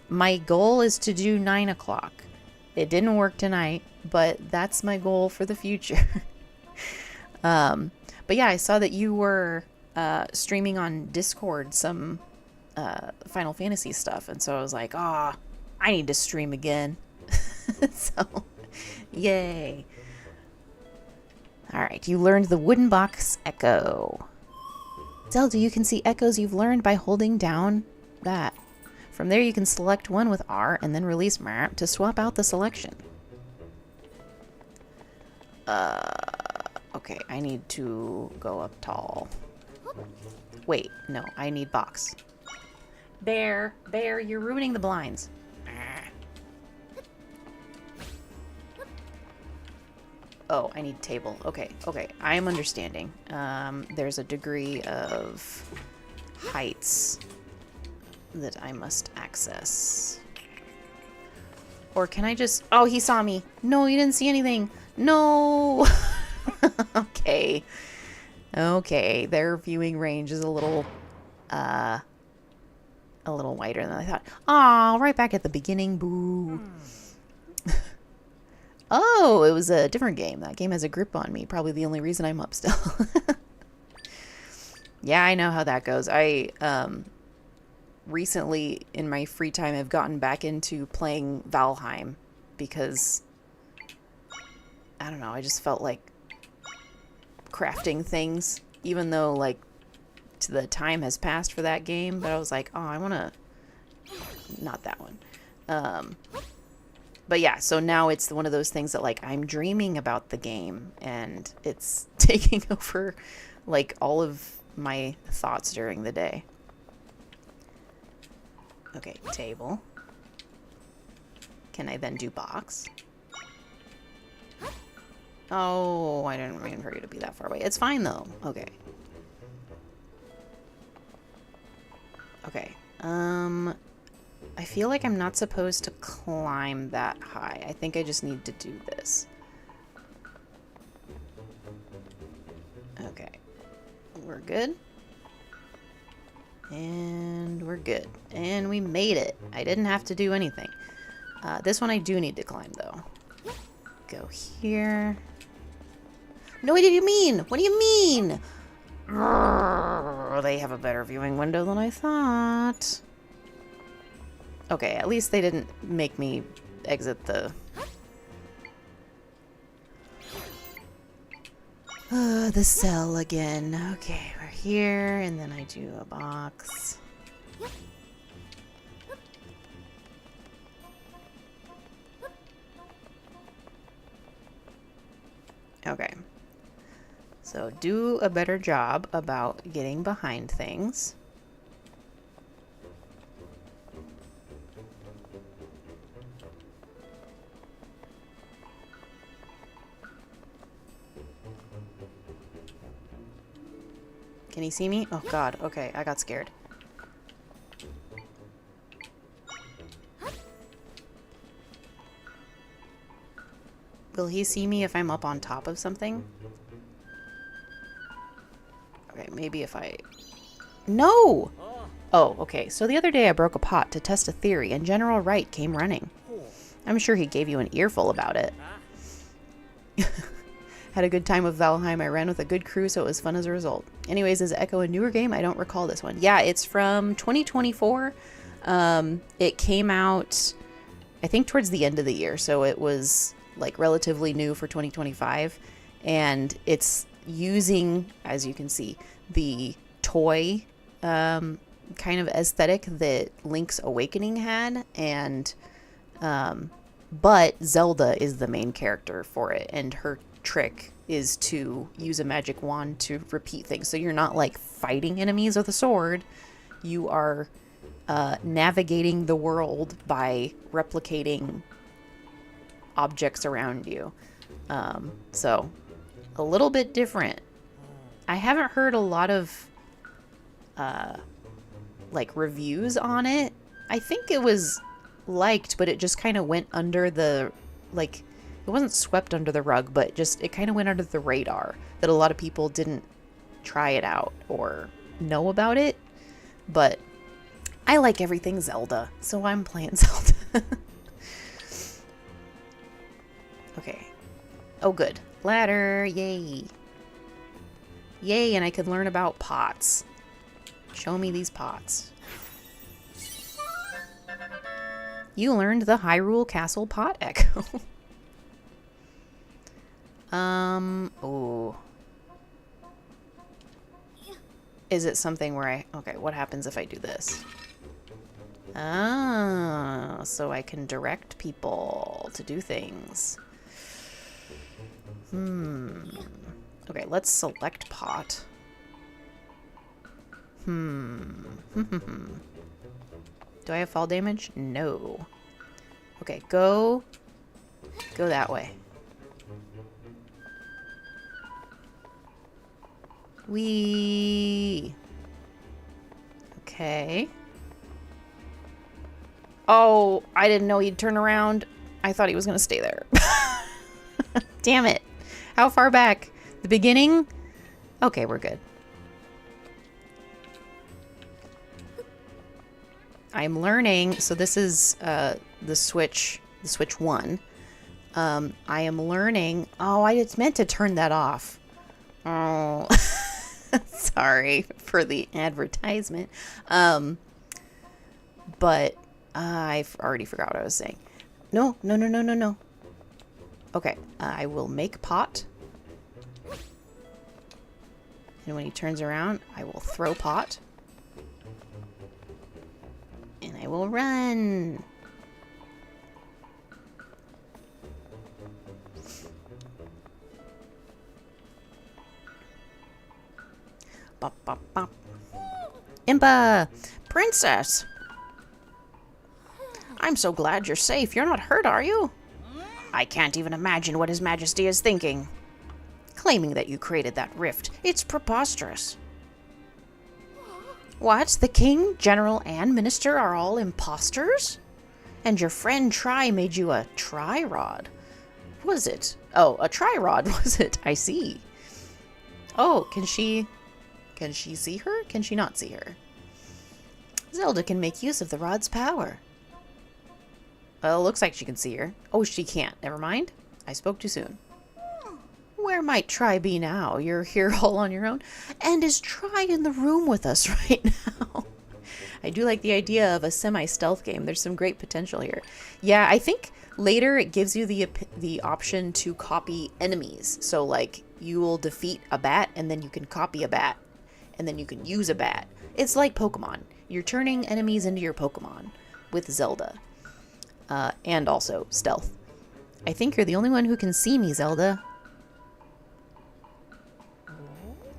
My goal is to do 9 o'clock. It didn't work tonight, but that's my goal for the future. But yeah, I saw that you were streaming on Discord some Final Fantasy stuff, and so I was like, I need to stream again. So, yay. Alright, you learned the wooden box echo. Zelda, you can see echoes you've learned by holding down that. From there you can select one with R and then release map to swap out the selection. Okay, I need to go up tall. Wait, no, I need box. Bear, you're ruining the blinds. Oh, I need table. Okay, I am understanding. There's a degree of heights that I must access. Or can I just... Oh, he saw me. No, you didn't see anything. No! Okay. Okay, their viewing range is a little wider than I thought. Aw, right back at the beginning. Boo. Oh, it was a different game. That game has a grip on me. Probably the only reason I'm up still. Yeah, I know how that goes. I recently, in my free time, I've gotten back into playing Valheim because, I don't know, I just felt like crafting things, even though, like, the time has passed for that game, but I was like, oh, I want to... Not that one. But yeah, so now it's one of those things that, like, I'm dreaming about the game, and it's taking over, like, all of my thoughts during the day. Okay, table. Can I then do box? Oh, I didn't mean for you to be that far away. It's fine, though. Okay. Okay. I feel like I'm not supposed to climb that high. I think I just need to do this. Okay. We're good. And we're good. And we made it. I didn't have to do anything. This one I do need to climb, though. Go here. No, what do you mean? What do you mean? They have a better viewing window than I thought. Okay, at least they didn't make me exit the... the cell again. Okay, we're here, and then I do a box. Okay. So do a better job about getting behind things. Can he see me? Oh god, okay, I got scared. Will he see me if I'm up on top of something? Okay, maybe if I... No! Oh, okay. So the other day I broke a pot to test a theory and General Wright came running. I'm sure he gave you an earful about it. Had a good time with Valheim. I ran with a good crew, so it was fun as a result. Anyways, is Echo a newer game? I don't recall this one. Yeah, it's from 2024. It came out, I think, towards the end of the year, so it was like relatively new for 2025. And it's using, as you can see, the toy kind of aesthetic that Link's Awakening had, and but Zelda is the main character for it, and her trick is to use a magic wand to repeat things. So you're not like fighting enemies with a sword, you are navigating the world by replicating objects around you. So a little bit different. I haven't heard a lot of like reviews on it. I think it was liked, but it just kind of went under the, like, it wasn't swept under the rug, but just it kind of went under the radar that a lot of people didn't try it out or know about it. But I like everything Zelda, so I'm playing Zelda. Okay. Oh, good. Ladder. Yay. Yay, and I could learn about pots. Show me these pots. You learned the Hyrule Castle pot echo. Oh. Is it something where I... Okay, what happens if I do this? Ah, so I can direct people to do things. Okay, let's select pot. Do I have fall damage? No. Okay, go that way. Whee! Okay. Oh, I didn't know he'd turn around. I thought he was gonna stay there. Damn it. How far back? The beginning? Okay, we're good. I'm learning, so this is the Switch 1. I am learning. Oh, I just meant to turn that off. Oh, sorry for the advertisement. But I've already forgot what I was saying. No. Okay, I will make pot. And when he turns around, I will throw pot. And I will run. Bop, bop, bop. Impa! Princess! I'm so glad you're safe. You're not hurt, are you? I can't even imagine what His Majesty is thinking. Claiming that you created that rift. It's preposterous. What? The king, general, and minister are all imposters? And your friend Tri made you a tri-rod. Was it? Oh, a tri-rod, was it? I see. Oh, can she see her? Can she not see her? Zelda can make use of the rod's power. Well, looks like she can see her. Oh, she can't. Never mind. I spoke too soon. Where might Tri be now? You're here all on your own? And is Tri in the room with us right now? I do like the idea of a semi-stealth game. There's some great potential here. Yeah, I think later it gives you the option to copy enemies. So, like, you will defeat a bat, and then you can copy a bat, and then you can use a bat. It's like Pokemon. You're turning enemies into your Pokemon with Zelda. And also stealth. I think you're the only one who can see me, Zelda.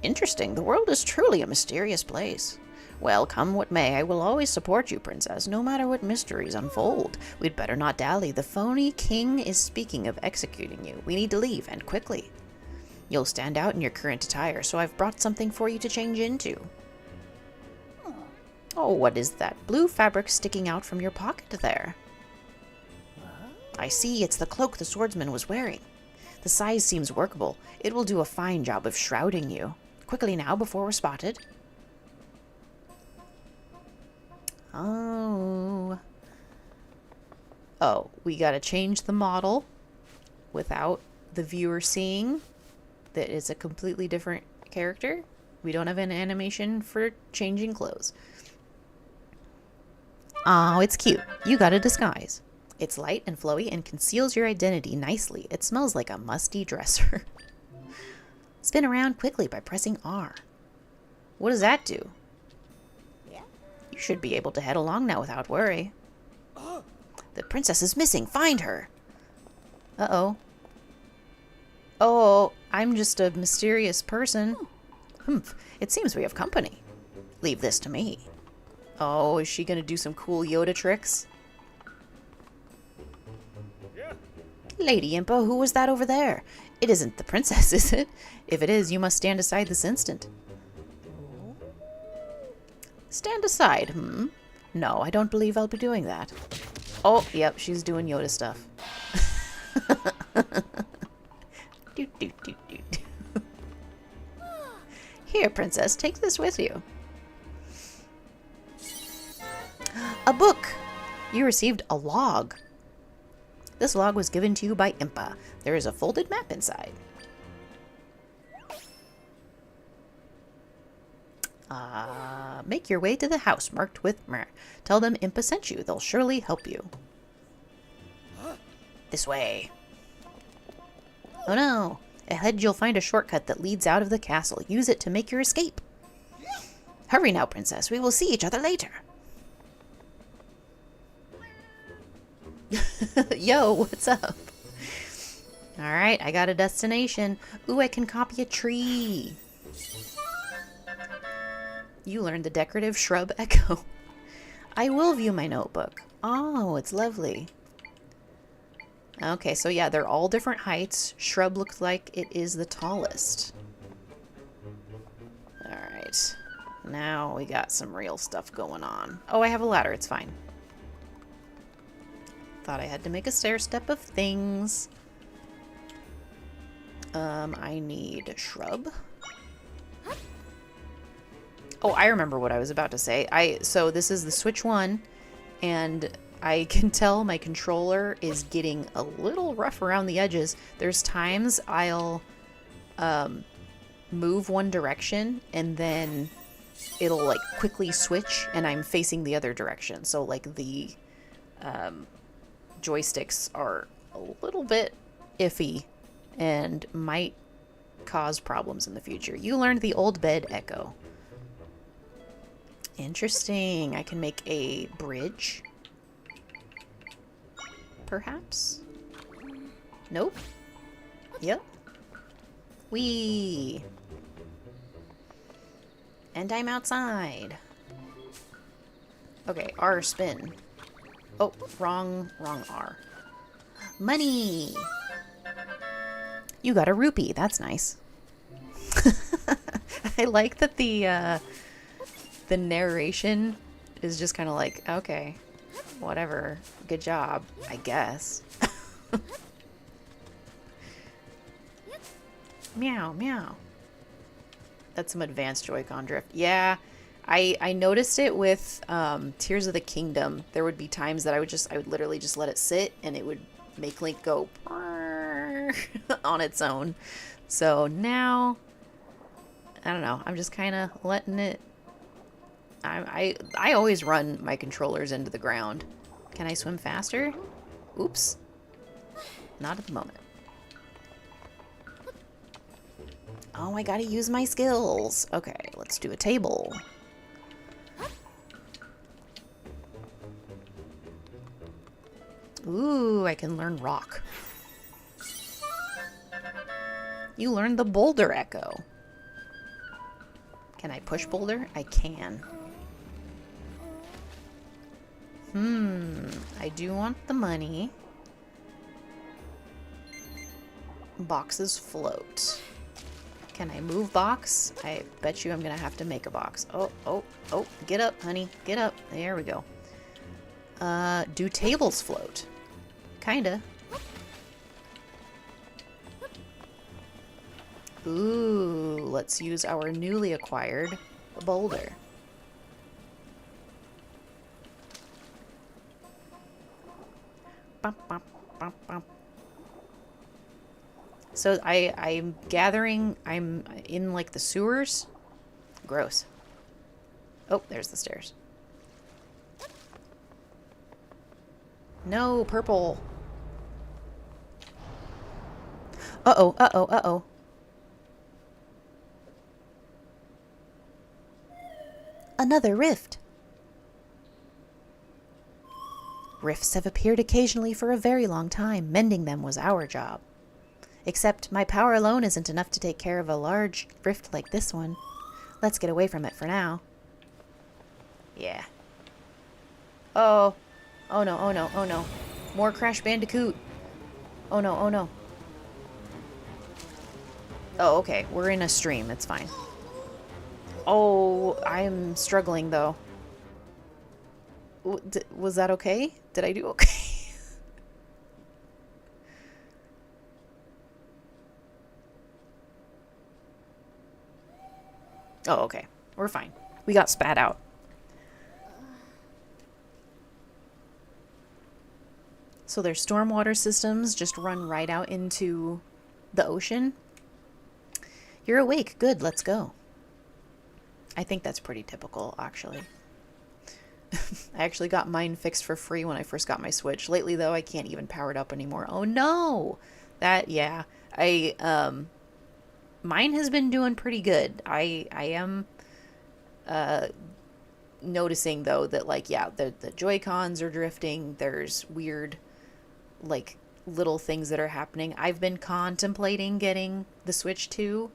Interesting. The world is truly a mysterious place. Well, come what may, I will always support you, Princess, no matter what mysteries unfold. We'd better not dally. The phony king is speaking of executing you. We need to leave, and quickly. You'll stand out in your current attire, so I've brought something for you to change into. Oh, what is that blue fabric sticking out from your pocket there? I see, it's the cloak the swordsman was wearing. The size seems workable. It will do a fine job of shrouding you. Quickly now, before we're spotted. Oh, we gotta change the model without the viewer seeing that it's a completely different character. We don't have an animation for changing clothes. Oh, it's cute. You got a disguise. It's light and flowy and conceals your identity nicely. It smells like a musty dresser. Spin around quickly by pressing R. What does that do? You should be able to head along now without worry. The princess is missing. Find her. Uh-oh. Oh, I'm just a mysterious person. Humph. It seems we have company. Leave this to me. Oh, is she going to do some cool Yoda tricks? Lady Impa, who was that over there? It isn't the princess, is it? If it is, you must stand aside this instant. Stand aside, No, I don't believe I'll be doing that. Oh, yep, she's doing Yoda stuff. Here, princess, take this with you. A book! You received a log. This log was given to you by Impa. There is a folded map inside. Make your way to the house marked with Mer. Tell them Impa sent you. They'll surely help you. This way. Oh no. Ahead you'll find a shortcut that leads out of the castle. Use it to make your escape. Hurry now, princess. We will see each other later. Yo, what's up? Alright, I got a destination. Ooh, I can copy a tree. You learned the decorative shrub echo. I will view my notebook. Oh, it's lovely. Okay, so yeah, they're all different heights. Shrub looks like it is the tallest. Alright. Now we got some real stuff going on. Oh, I have a ladder. It's fine. Thought I had to make a stair step of things. I need shrub. Oh, I remember what I was about to say. So this is the Switch 1, and I can tell my controller is getting a little rough around the edges. There's times I'll move one direction, and then it'll like quickly switch, and I'm facing the other direction. So like the joysticks are a little bit iffy and might cause problems in the future. You learned the old bed echo. Interesting. I can make a bridge. Perhaps? Nope. Yep. Whee! And I'm outside. Okay, R spin. Oh, wrong R. Money! You got a rupee. That's nice. I like that the narration is just kind of like, okay, whatever, good job, I guess. Meow, meow. That's some advanced Joy-Con drift. Yeah, I noticed it with Tears of the Kingdom. There would be times that I would literally just let it sit and it would make Link go on its own. So now, I don't know, I'm just kind of letting it. I always run my controllers into the ground. Can I swim faster? Oops. Not at the moment. Oh, I gotta use my skills. Okay, let's do a table. Ooh, I can learn rock. You learned the boulder echo. Can I push boulder? I can. I do want the money. Boxes float. Can I move box? I bet you I'm gonna have to make a box. Oh, get up, honey. Get up. There we go. Do tables float? Kinda. Ooh, let's use our newly acquired boulder. Bum, bum, bum, bum. So I'm gathering, I'm in like the sewers. Gross. Oh, there's the stairs. No, purple. Uh-oh, uh-oh, uh-oh. Another rift. Rifts have appeared occasionally for a very long time. Mending them was our job. Except my power alone isn't enough to take care of a large rift like this one. Let's get away from it for now. Yeah. Oh. Oh no, oh no, oh no. More Crash Bandicoot. Oh no, oh no. Oh, okay. We're in a stream. It's fine. Oh, I'm struggling though. Was that okay? Did I do okay? Oh, okay. We're fine. We got spat out. So their stormwater systems just run right out into the ocean. You're awake. Good. Let's go. I think that's pretty typical, actually. I actually got mine fixed for free when I first got my Switch. Lately, though, I can't even power it up anymore. Oh, no! Yeah. Mine has been doing pretty good. I am noticing, though, that, like, yeah, the Joy-Cons are drifting. There's weird, like, little things that are happening. I've been contemplating getting the Switch 2,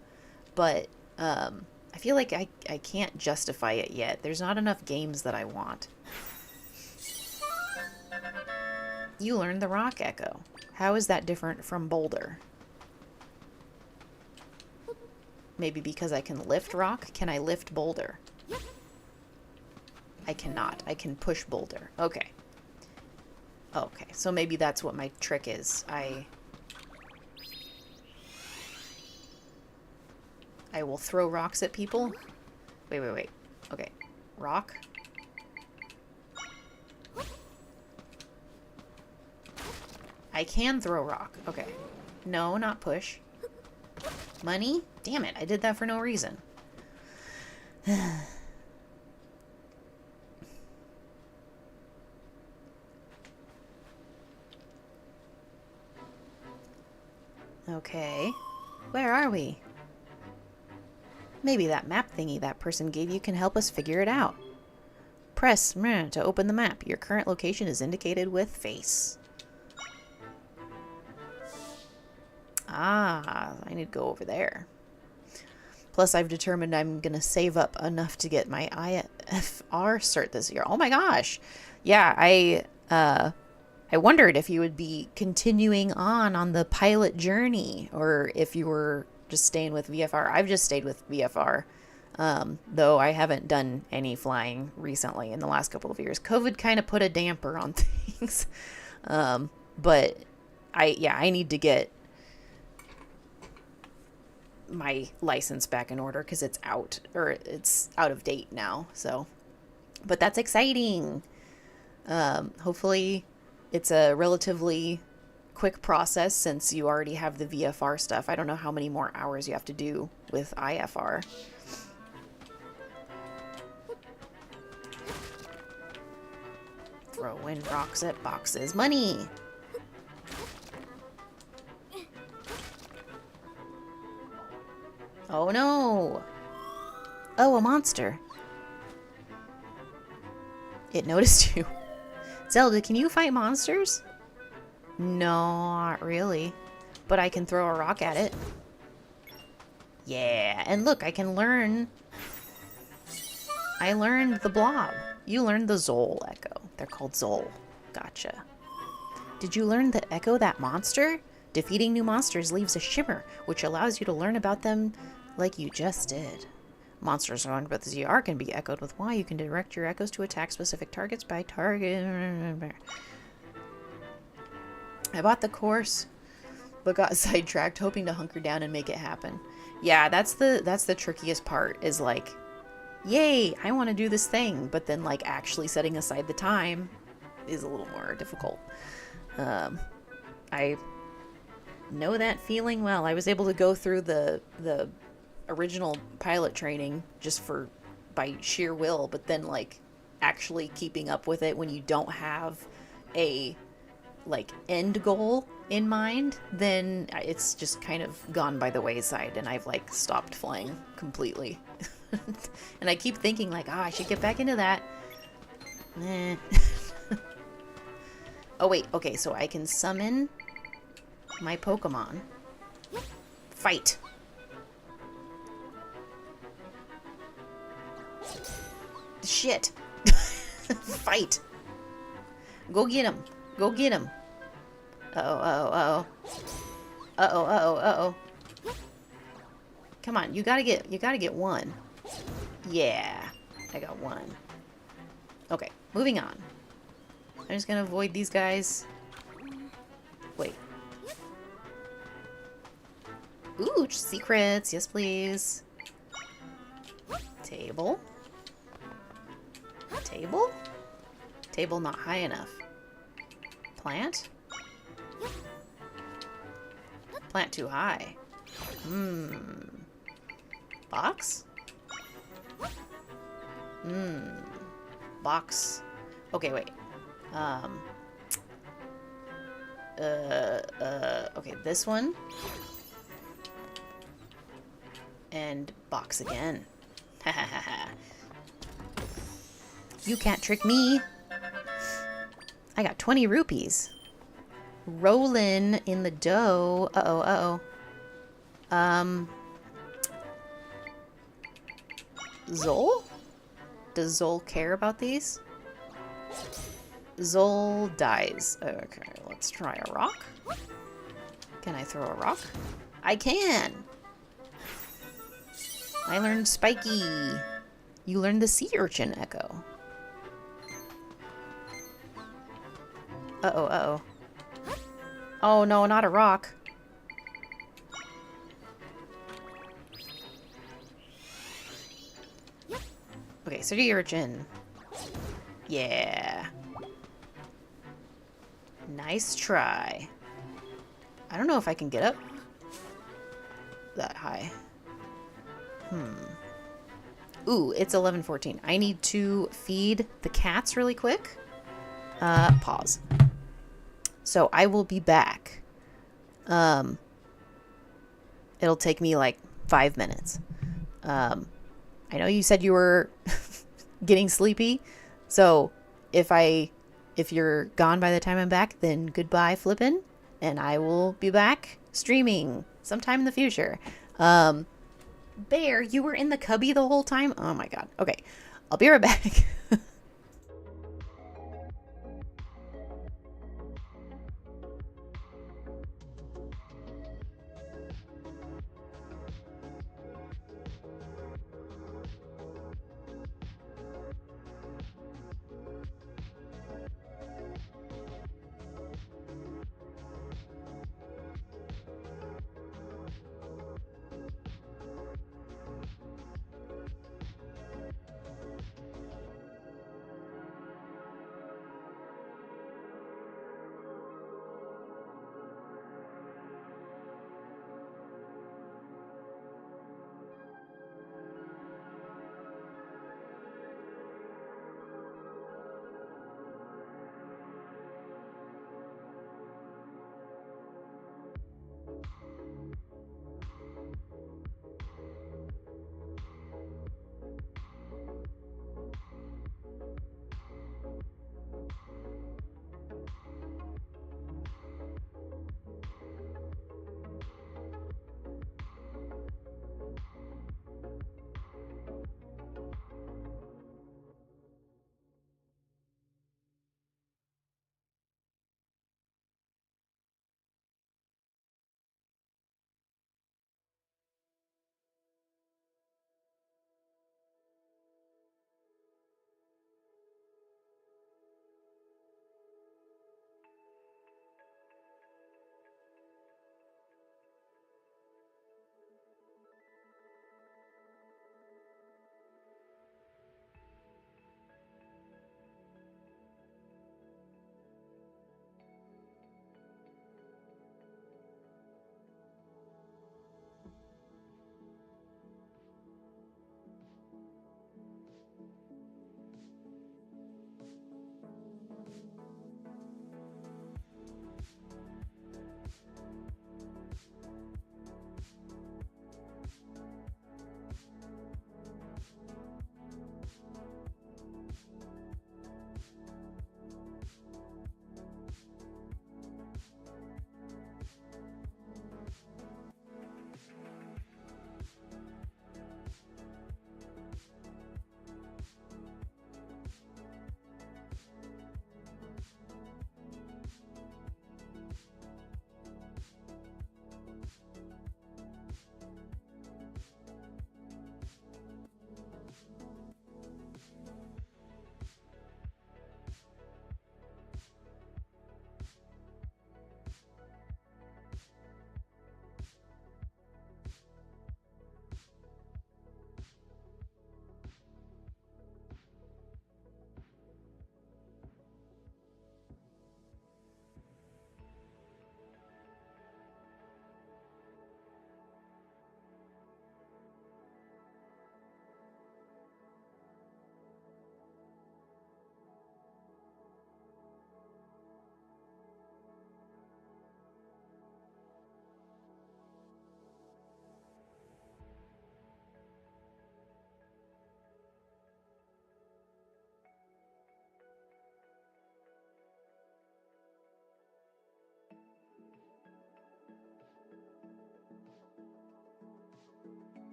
but I feel like I can't justify it yet. There's not enough games that I want. You learned the rock echo. How is that different from boulder? Maybe because I can lift rock? Can I lift boulder? I cannot. I can push boulder. Okay. Okay, so maybe that's what my trick is. I will throw rocks at people. Wait. Okay. Rock. I can throw rock. Okay. No, not push. Money? Damn it, I did that for no reason. Okay. Where are we? Maybe that map thingy that person gave you can help us figure it out. Press meh to open the map. Your current location is indicated with face. Ah, I need to go over there. Plus, I've determined I'm going to save up enough to get my IFR cert this year. Oh my gosh. Yeah, I wondered if you would be continuing on the pilot journey or if you were just staying with VFR. I've just stayed with VFR, though I haven't done any flying recently in the last couple of years. COVID kind of put a damper on things. But I need to get my license back in order because it's out of date now. So, but that's exciting. Hopefully it's a relatively quick process since you already have the VFR stuff. I don't know how many more hours you have to do with IFR. Throwing rocks at boxes. Money! Oh no! Oh, a monster. It noticed you. Zelda, can you fight monsters? No, not really. But I can throw a rock at it. Yeah, and look, I can learn. I learned the blob. You learned the Zol Echo. They're called Zol. Gotcha. Did you learn the Echo that monster? Defeating new monsters leaves a shimmer, which allows you to learn about them like you just did. Monsters learned about the ZR can be echoed with Y. You can direct your echoes to attack specific targets by target. I bought the course, but got sidetracked, hoping to hunker down and make it happen. Yeah, that's the trickiest part, is like, yay, I want to do this thing, but then like actually setting aside the time is a little more difficult. I know that feeling well. I was able to go through the original pilot training just by sheer will, but then like actually keeping up with it when you don't have a like end goal in mind, then it's just kind of gone by the wayside, and I've like stopped flying completely. And I keep thinking like, I should get back into that. Oh wait, okay, so I can summon my Pokemon. Fight. Shit. Fight. Go get him. Go get him. Uh-oh. Come on, you gotta get one. Yeah. I got one. Okay, moving on. I'm just gonna avoid these guys. Wait. Ooh, secrets. Yes, please. Table. Table? Table not high enough. Plant? Plant too high. Box? Box. Okay, wait. Okay, this one. And box again. Ha ha ha ha. You can't trick me. I got 20 rupees. Rollin' in the dough. Uh-oh. Zol? Does Zol care about these? Zol dies. Okay, let's try a rock. Can I throw a rock? I can! I learned Spiky. You learned the Sea Urchin Echo. Uh-oh. Oh no, not a rock. Okay, Sea Urchin. Yeah. Nice try. I don't know if I can get up that high. Ooh, it's 11:14. I need to feed the cats really quick. Pause. So I will be back. It'll take me like 5 minutes. I know you said you were getting sleepy, so if you're gone by the time I'm back, then goodbye, Flippin', and I will be back streaming sometime in the future. Bear, you were in the cubby the whole time? Oh my god. Okay, I'll be right back.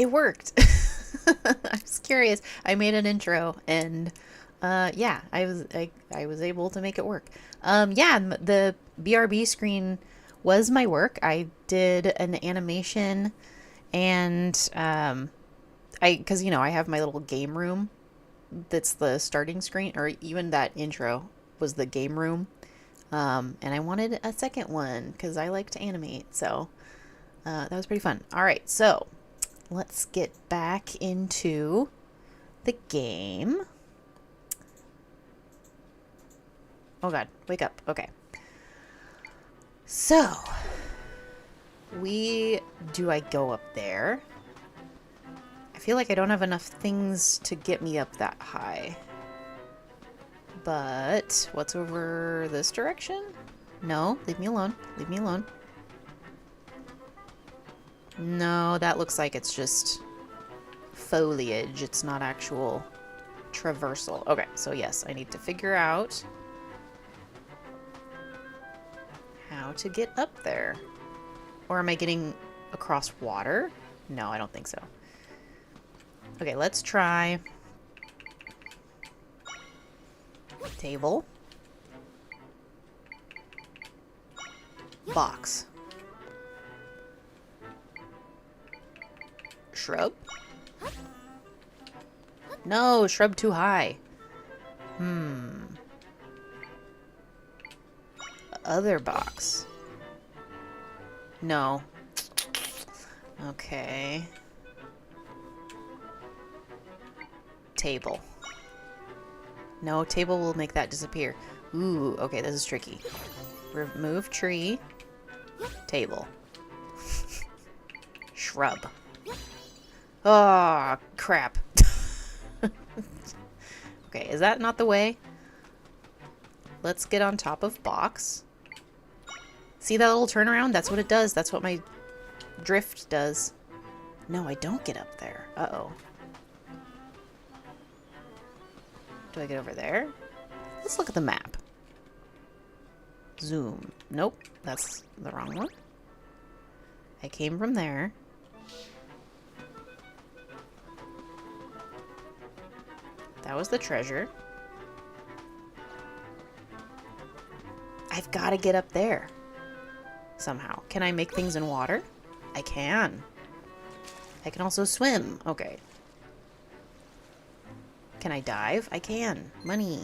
it worked. I was curious. I made an intro and yeah, I was able to make it work. Yeah, the BRB screen was my work. I did an animation and because I have my little game room that's the starting screen, or even that intro was the game room. And I wanted a second one because I like to animate. So that was pretty fun. All right, so let's get back into the game. Oh God, wake up. Okay. So, do I go up there? I feel like I don't have enough things to get me up that high. But, what's over this direction? No, leave me alone. Leave me alone. No, that looks like it's just foliage. It's not actual traversal. Okay, so yes, I need to figure out how to get up there. Or am I getting across water? No, I don't think so. Okay, let's try table, box, shrub. No, shrub too high. Other box. No. Okay. Table. No, table will make that disappear. Ooh, okay, this is tricky. Remove tree. Table. Shrub. Oh, crap. Okay, is that not the way? Let's get on top of box. See that little turnaround? That's what it does. That's what my drift does. No, I don't get up there. Uh-oh. Do I get over there? Let's look at the map. Zoom. Nope, that's the wrong one. I came from there. That was the treasure. I've got to get up there somehow. Can I make things in water? I can. I can also swim. Okay. Can I dive? I can. Money.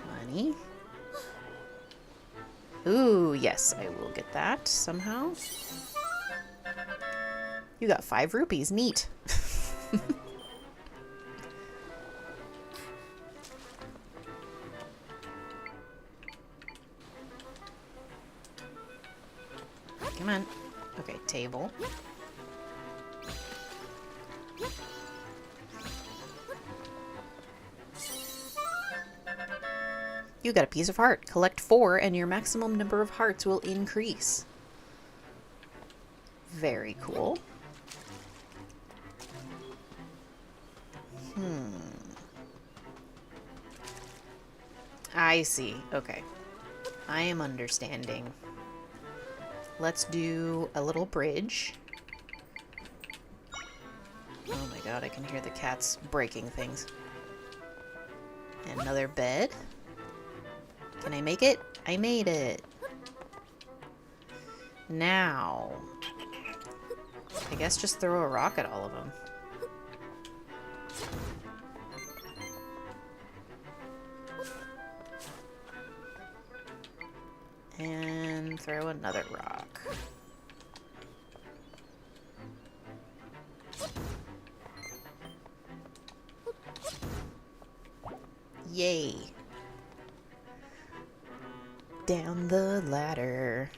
Money. Ooh, yes, I will get that somehow. You got 5 rupees. Neat. Come on. Okay, table. You got a piece of heart. Collect 4 and your maximum number of hearts will increase. Very cool. I see. Okay. I am understanding. Let's do a little bridge. Oh my god, I can hear the cats breaking things. And another bed. Can I make it? I made it. Now, I guess just throw a rock at all of them. And throw another rock. Yay. Down the ladder.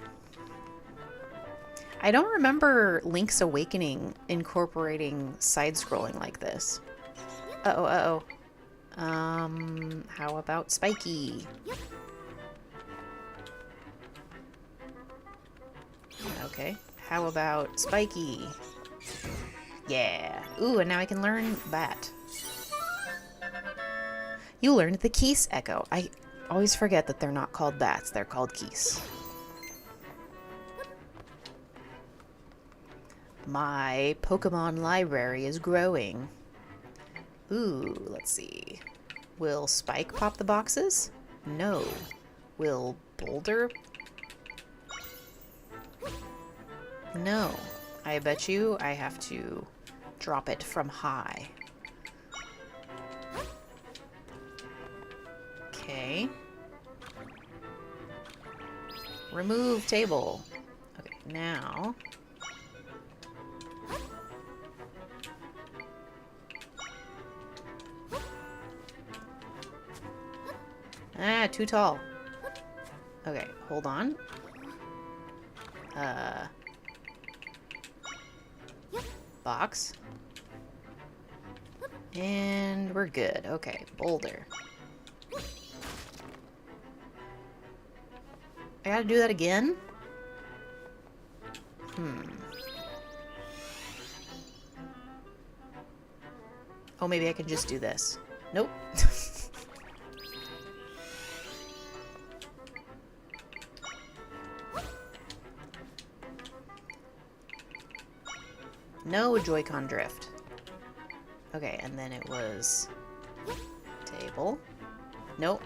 I don't remember Link's Awakening incorporating side-scrolling like this. Uh-oh, uh-oh. How about Spiky? Okay. How about Spiky? Yeah. Ooh, and now I can learn Bat. You learned the Keese Echo. I always forget that they're not called bats. They're called Keese. My Pokemon library is growing. Ooh, let's see. Will Spike pop the boxes? No. Will Boulder? No. I bet you I have to drop it from high. Okay. Remove table. Okay, now... Ah, too tall. Okay, hold on. Box. And we're good. Okay, boulder. I gotta do that again? Oh, maybe I can just do this. Nope. No Joy-Con drift. Okay, and then it was table. Nope.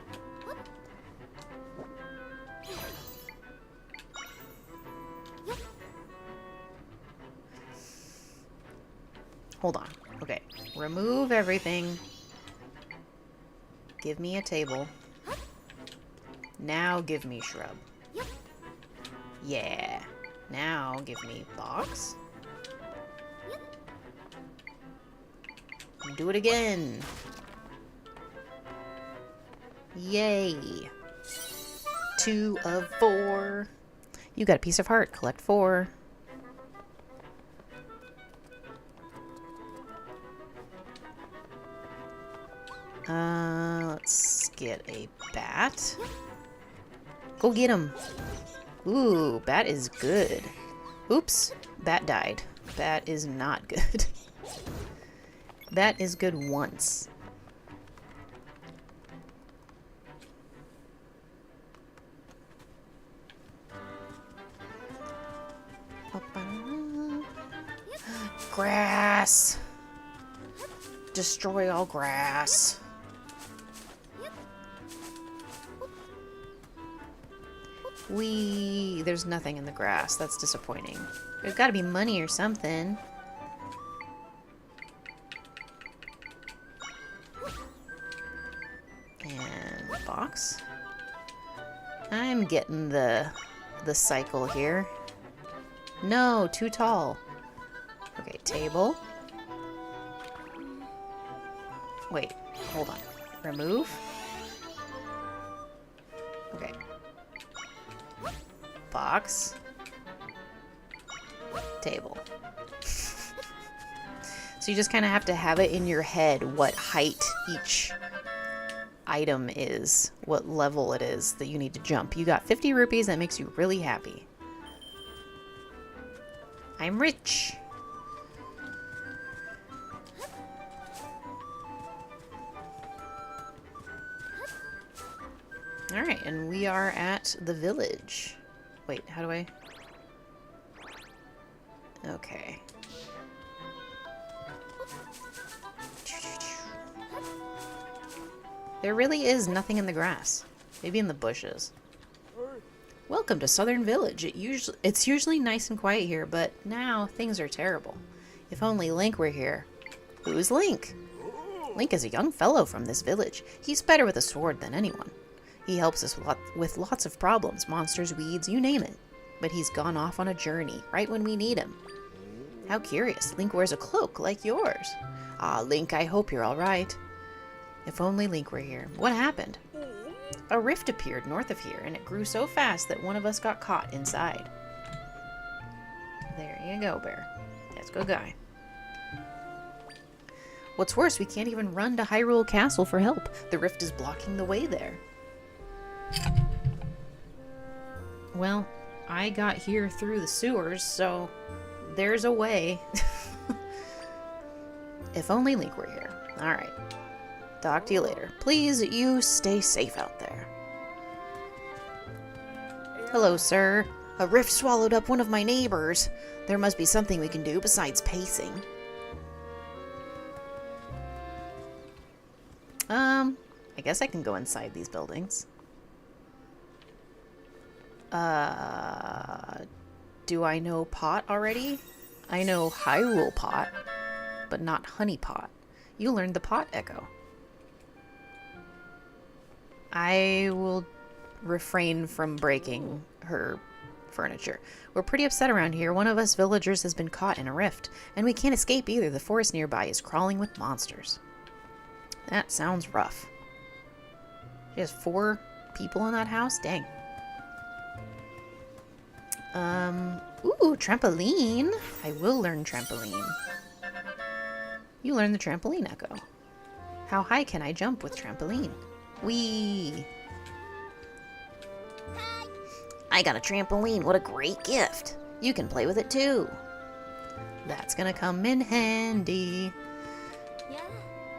Hold on. Okay, remove everything. Give me a table. Now give me shrub. Yeah. Now give me box. Do it again. Yay. 2 of 4. You got a piece of heart. Collect 4. Let's get a bat. Go get him. Ooh, bat is good. Oops, bat died. Bat is not good. Bat is good once. Grass. Destroy all grass. There's nothing in the grass. That's disappointing. There's got to be money or something. And box. I'm getting the cycle here. No, too tall. Okay, table. Wait, hold on. Remove. Okay. Box. Table. So you just kind of have to have it in your head what height each item is, what level it is that you need to jump. You got 50 rupees, that makes you really happy. I'm rich. Alright, and we are at the village. Wait, how do I... Okay. There really is nothing in the grass. Maybe in the bushes. Welcome to Southern Village. It's usually nice and quiet here, but now things are terrible. If only Link were here. Who's Link? Link is a young fellow from this village. He's better with a sword than anyone. He helps us with lots of problems, monsters, weeds, you name it. But he's gone off on a journey, right when we need him. How curious, Link wears a cloak like yours. Ah, Link, I hope you're alright. If only Link were here. What happened? A rift appeared north of here, and it grew so fast that one of us got caught inside. There you go, Bear. That's a good guy. What's worse, we can't even run to Hyrule Castle for help. The rift is blocking the way there. Well, I got here through the sewers, so there's a way. If only Link were here. Alright. Talk to you later. Please, you stay safe out there. Hello, sir. A rift swallowed up one of my neighbors. There must be something we can do besides pacing. I guess I can go inside these buildings. Do I know pot already? I know Hyrule pot, but not honey pot. You learned the pot echo. I will refrain from breaking her furniture. We're pretty upset around here. One of us villagers has been caught in a rift, and we can't escape either. The forest nearby is crawling with monsters. That sounds rough. She has 4 people in that house? Dang. Ooh, trampoline. I will learn trampoline. You learn the trampoline echo. How high can I jump with trampoline? Whee! I got a trampoline. What a great gift. You can play with it too. That's gonna come in handy.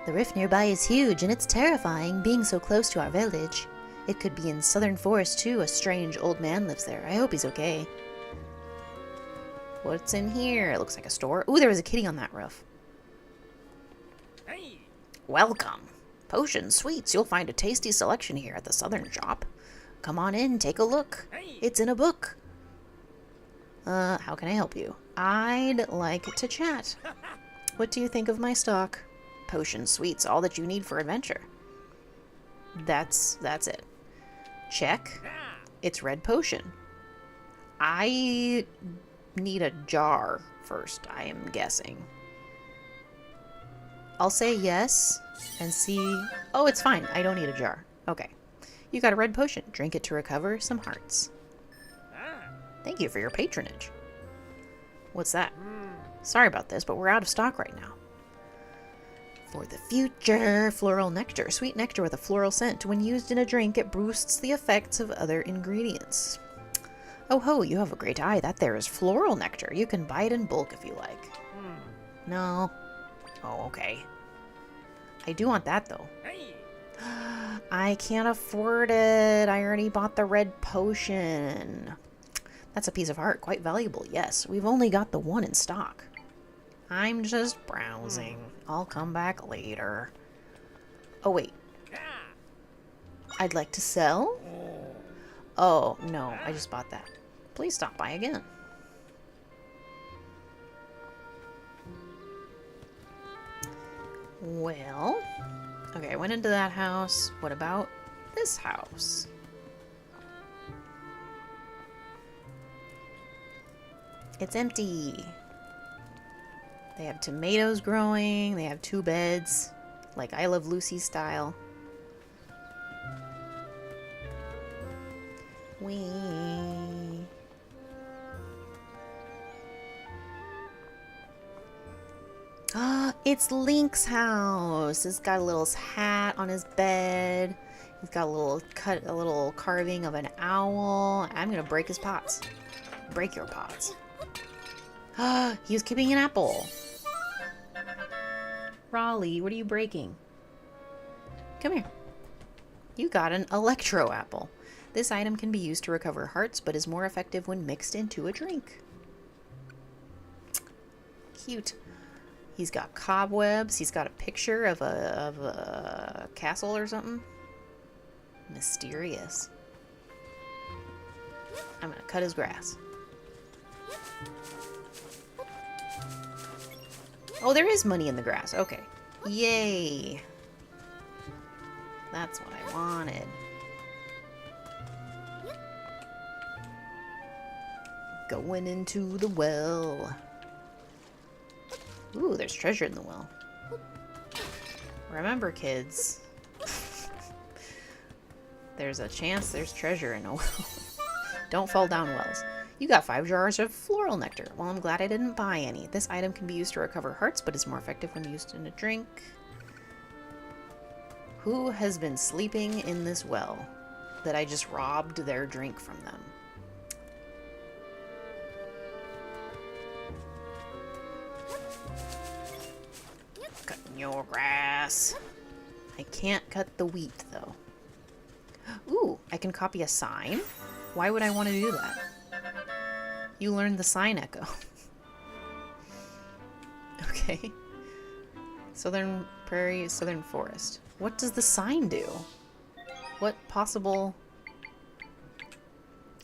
The rift nearby is huge, and it's terrifying, being so close to our village. It could be in southern forest, too. A strange old man lives there. I hope he's okay. What's in here? It looks like a store. Ooh, there was a kitty on that roof. Welcome. Potions, sweets. You'll find a tasty selection here at the southern shop. Come on in, take a look. It's in a book. How can I help you? I'd like to chat. What do you think of my stock? Potions, sweets, all that you need for adventure. That's it. Check. It's red potion. I need a jar first, I am guessing. I'll say yes and see. Oh, it's fine. I don't need a jar. Okay. You got a red potion. Drink it to recover some hearts. Thank you for your patronage. What's that? Sorry about this, but we're out of stock right now. For the future, floral nectar. Sweet nectar with a floral scent. When used in a drink, it boosts the effects of other ingredients. Oh ho, you have a great eye. That there is floral nectar. You can buy it in bulk if you like. No. Oh, okay. I do want that, though. I can't afford it. I already bought the red potion. That's a piece of heart. Quite valuable, yes. We've only got the one in stock. I'm just browsing. I'll come back later. Oh, wait. I'd like to sell? Oh, no. I just bought that. Please stop by again. Well, okay, I went into that house. What about this house? It's empty. They have tomatoes growing. They have 2 beds, like I Love Lucy style. Wee. Ah, it's Link's house. He's got a little hat on his bed. He's got a little carving of an owl. I'm gonna break his pots. Break your pots. Ah, he was keeping an apple. Raleigh, what are you breaking? Come here. You got an electro apple. This item can be used to recover hearts, but is more effective when mixed into a drink. Cute. He's got cobwebs. He's got a picture of a castle or something. Mysterious. I'm gonna cut his grass. Oh, there is money in the grass. Okay. Yay. That's what I wanted. Going into the well. Ooh, there's treasure in the well. Remember, kids. There's a chance there's treasure in a well. Don't fall down wells. You got 5 jars of floral nectar. Well, I'm glad I didn't buy any. This item can be used to recover hearts, but is more effective when used in a drink. Who has been sleeping in this well that I just robbed their drink from them? Cutting your grass. I can't cut the wheat, though. Ooh, I can copy a sign? Why would I want to do that? You learned the sign echo. Okay. Southern prairie, southern forest. What does the sign do? What possible...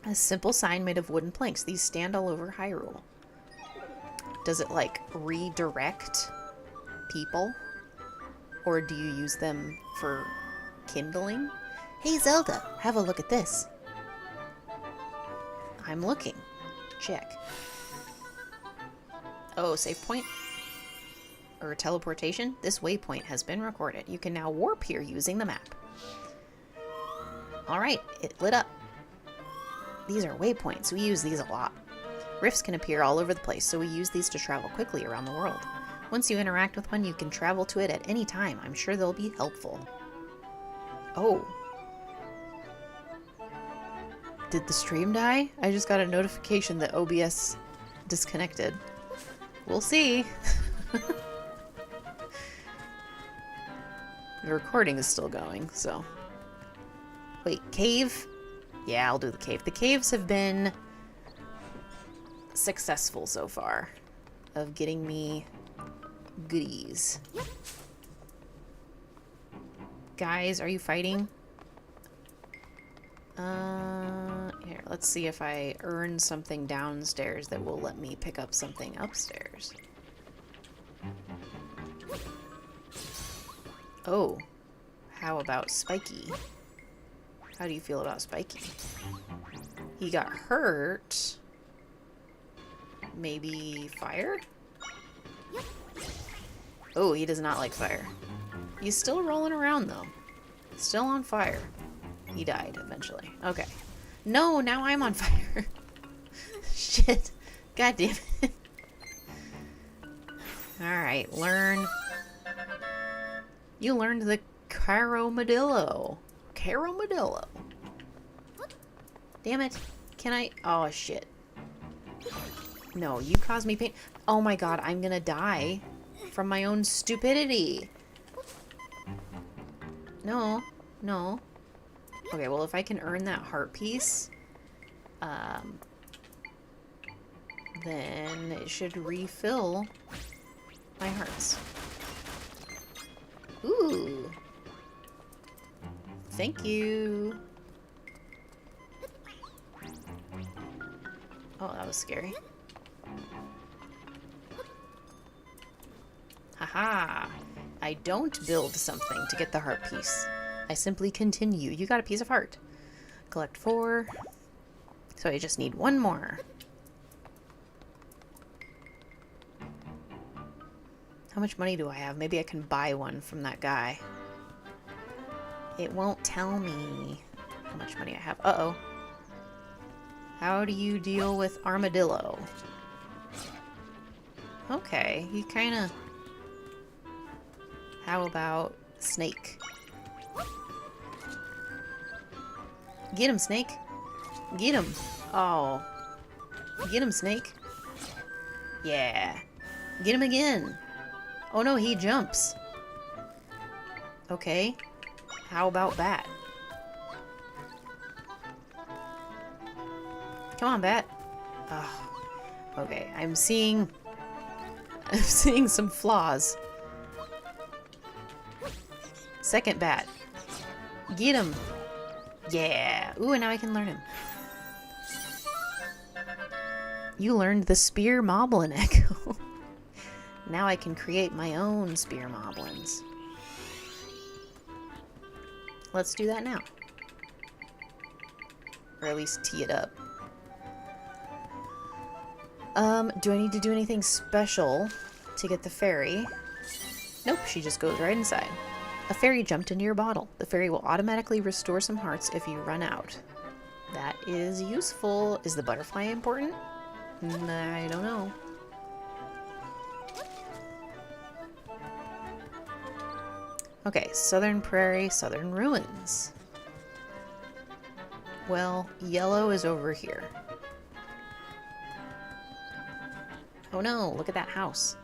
A simple sign made of wooden planks. These stand all over Hyrule. Does it, like, redirect people? Or do you use them for kindling? Hey, Zelda, have a look at this. I'm looking. Check. Oh, save point? Or teleportation? This waypoint has been recorded. You can now warp here using the map. Alright, it lit up. These are waypoints. We use these a lot. Rifts can appear all over the place, so we use these to travel quickly around the world. Once you interact with one, you can travel to it at any time. I'm sure they'll be helpful. Oh. Did the stream die? I just got a notification that OBS disconnected. We'll see. The recording is still going, so... Wait, cave? Yeah, I'll do the cave. The caves have been successful so far of getting me goodies. Guys, are you fighting? Here, let's see if I earn something downstairs that will let me pick up something upstairs. Oh, how about Spiky? How do you feel about Spiky? He got hurt. Maybe fire? Oh, he does not like fire. He's still rolling around, though. Still on fire. He died eventually. Okay. No, now I'm on fire. Shit. God damn it. Alright, learn. You learned the Caromadillo. Caromadillo. Damn it. Can I? Oh, shit. No, you caused me pain. Oh my god, I'm gonna die from my own stupidity. No. No. Okay, well, if I can earn that heart piece, then it should refill my hearts. Ooh. Thank you. Oh, that was scary. Haha. I don't build something to get the heart piece. I simply continue. You got a piece of heart. Collect 4. So I just need 1 more. How much money do I have? Maybe I can buy one from that guy. It won't tell me how much money I have. Uh-oh. How do you deal with Armadillo? Okay, he kinda... How about Snake? Get him, Snake. Get him. Oh. Get him, Snake. Yeah. Get him again. Oh no, he jumps. Okay. How about Bat? Come on, Bat. Oh. Okay, I'm seeing some flaws. Second Bat. Get him. Yeah. Ooh, and now I can learn him. You learned the Spear Moblin Echo. Now I can create my own Spear Moblins. Let's do that now. Or at least tee it up. Do I need to do anything special to get the fairy? Nope, she just goes right inside. A fairy jumped into your bottle. The fairy will automatically restore some hearts if you run out. That is useful. Is the butterfly important? I don't know. Okay, Southern Prairie, Southern Ruins. Well, yellow is over here. Oh no, look at that house.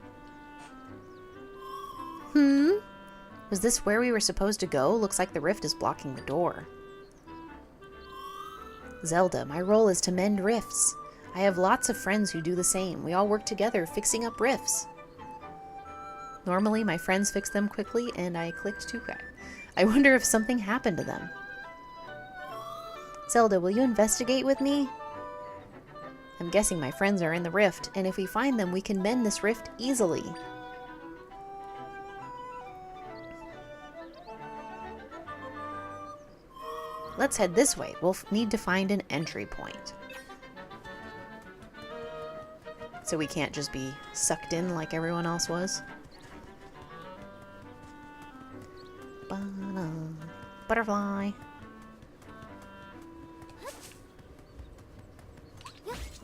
Was this where we were supposed to go? Looks like the rift is blocking the door. Zelda, my role is to mend rifts. I have lots of friends who do the same. We all work together, fixing up rifts. Normally, my friends fix them quickly, and I clicked too quick. I wonder if something happened to them. Zelda, will you investigate with me? I'm guessing my friends are in the rift, and if we find them, we can mend this rift easily. Let's head this way. We'll need to find an entry point. So we can't just be sucked in like everyone else was. Butterfly.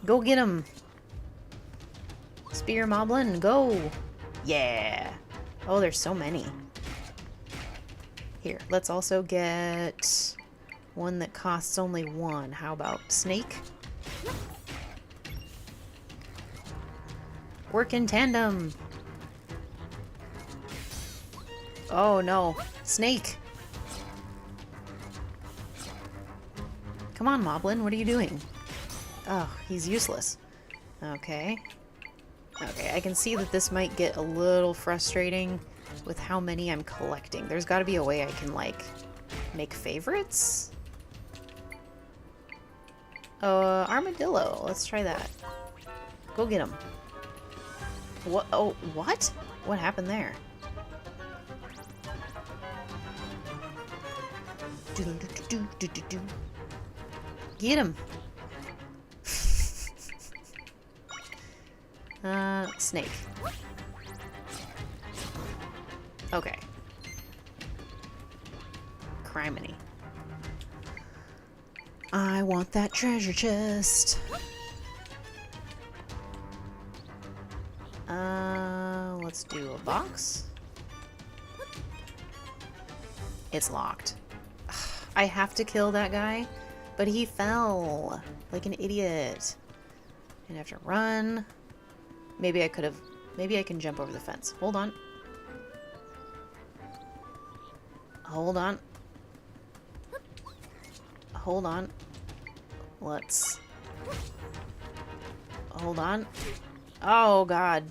Go get him. Spear Moblin, go. Yeah. Oh, there's so many. Here, let's also get one that costs only one. How about snake? Work in tandem. Oh no, snake. Come on, Moblin, what are you doing? Oh, he's useless. Okay. Okay, I can see that this might get a little frustrating with how many I'm collecting. There's got to be a way I can, like, make favorites? Armadillo. Let's try that. Go get him. What? Oh, what? What happened there? Get him. Snake. Okay. Criminy. I want that treasure chest. Let's do a box. It's locked. I have to kill that guy, but he fell like an idiot. And I have to run. Maybe I could have... Maybe I can jump over the fence. Hold on. Hold on. Hold on. Let's... Hold on. Oh, God.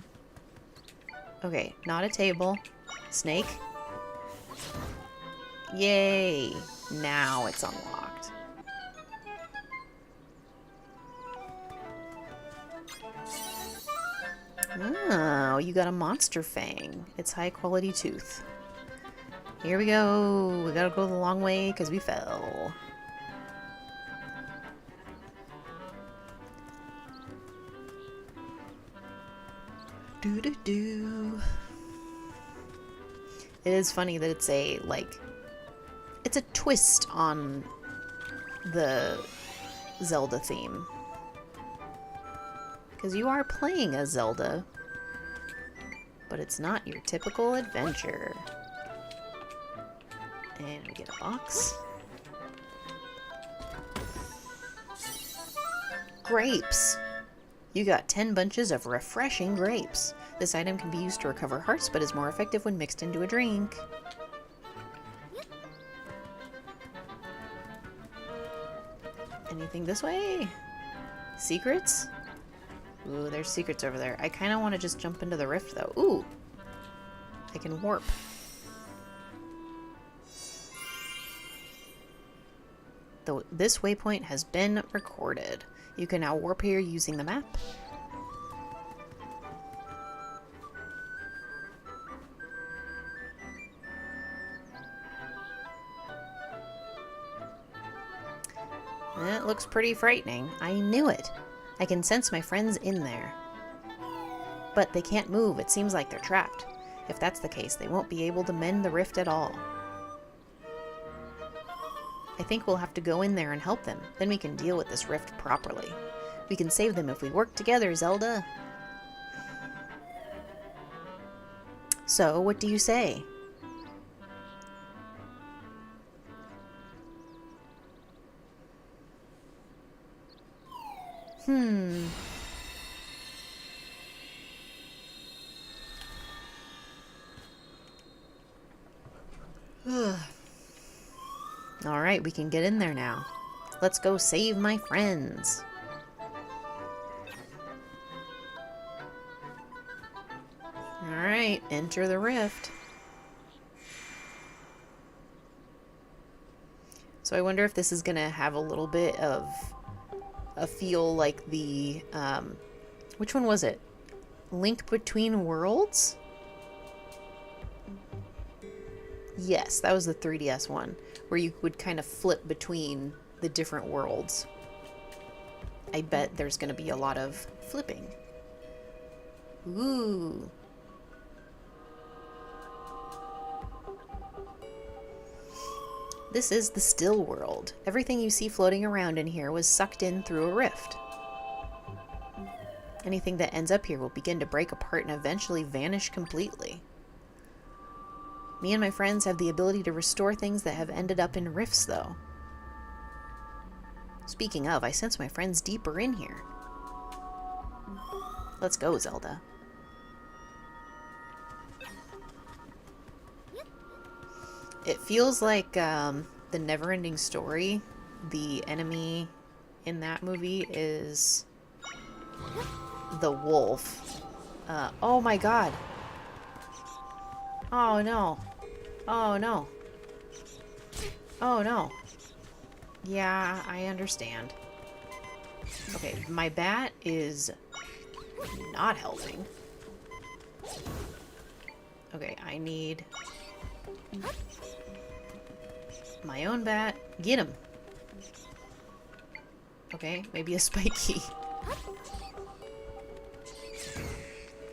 Okay, not a table. Snake. Yay. Now it's unlocked. Oh, you got a monster fang. It's high quality tooth. Here we go. We gotta go the long way because we fell. Doo-doo-doo. It is funny that it's a, like, it's a twist on the Zelda theme. Because you are playing as Zelda, but it's not your typical adventure. And we get a box. Grapes! You got 10 bunches of refreshing grapes. This item can be used to recover hearts, but is more effective when mixed into a drink. Anything this way? Secrets? Ooh, there's secrets over there. I kind of want to just jump into the rift, though. Ooh! I can warp. This waypoint has been recorded. You can now warp here using the map. It looks pretty frightening. I knew it. I can sense my friends in there. But they can't move. It seems like they're trapped. If that's the case, they won't be able to mend the rift at all. I think we'll have to go in there and help them. Then we can deal with this rift properly. We can save them if we work together, Zelda. So, what do you say? Alright, we can get in there now. Let's go save my friends. Enter the rift. So I wonder if this is going to have a little bit of a feel like the, which one was it? Link Between Worlds? Yes, that was the 3DS one, where you would kind of flip between the different worlds. I bet there's going to be a lot of flipping. Ooh. This is the still world. Everything you see floating around in here was sucked in through a rift. Anything that ends up here will begin to break apart and eventually vanish completely. Me and my friends have the ability to restore things that have ended up in rifts, though. Speaking of, I sense my friends deeper in here. Let's go, Zelda. It feels like the Neverending Story. The enemy in that movie is the wolf. Oh my god. Oh no. Oh no. Oh no. Yeah, I understand. Okay, my bat is not helping. Okay, I need my own bat. Get him. Okay, maybe a spiky.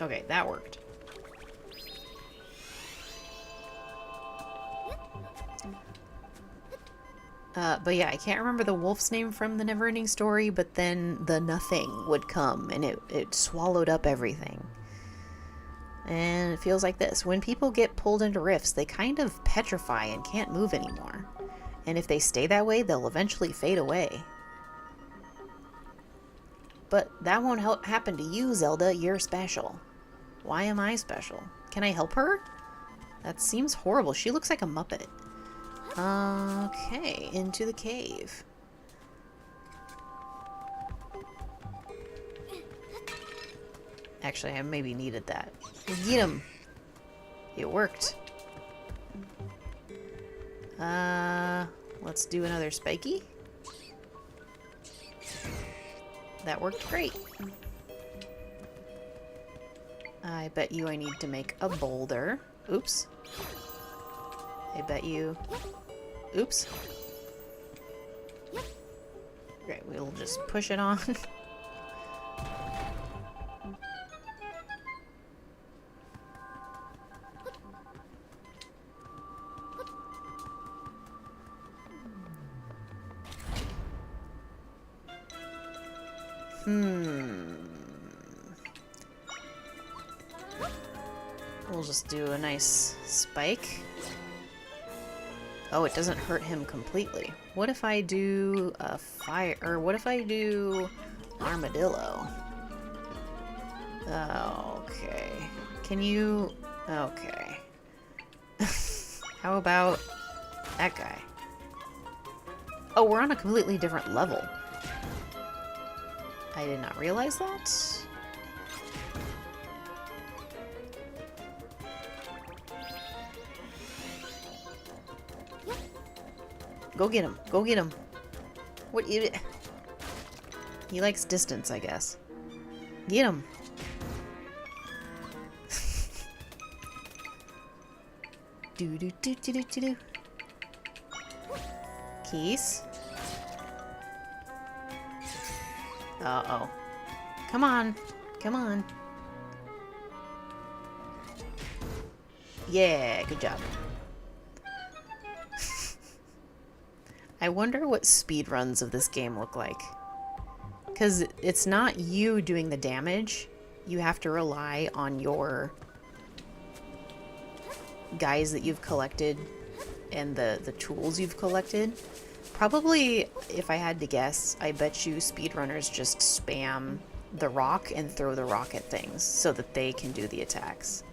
Okay, that worked. But yeah, I can't remember the wolf's name from the Neverending Story, but then the nothing would come and it swallowed up everything. And it feels like this. When people get pulled into rifts, they kind of petrify and can't move anymore. And if they stay that way, they'll eventually fade away. But that won't happen to you, Zelda. You're special. Why am I special? Can I help her? That seems horrible. She looks like a Muppet. Okay, into the cave. Actually, I maybe needed that. Get him! It worked. Let's do another spiky. That worked great. I bet you I need to make a boulder. Oops. I bet you... Oops. Okay, we'll just push it on. We'll just do a nice spike. Oh, it doesn't hurt him completely. What if I do a fire, or what if I do armadillo? Okay. Can you... Okay. How about that guy? Oh, we're on a completely different level. I did not realize that. Go get him. Go get him. What? He likes distance, I guess. Get him. Do do do do do do do. Keys. Uh-oh. Come on. Come on. Yeah, good job. I wonder what speedruns of this game look like. Because it's not you doing the damage. You have to rely on your guys that you've collected and the tools you've collected. Probably, if I had to guess, I bet you speedrunners just spam the rock and throw the rock at things so that they can do the attacks.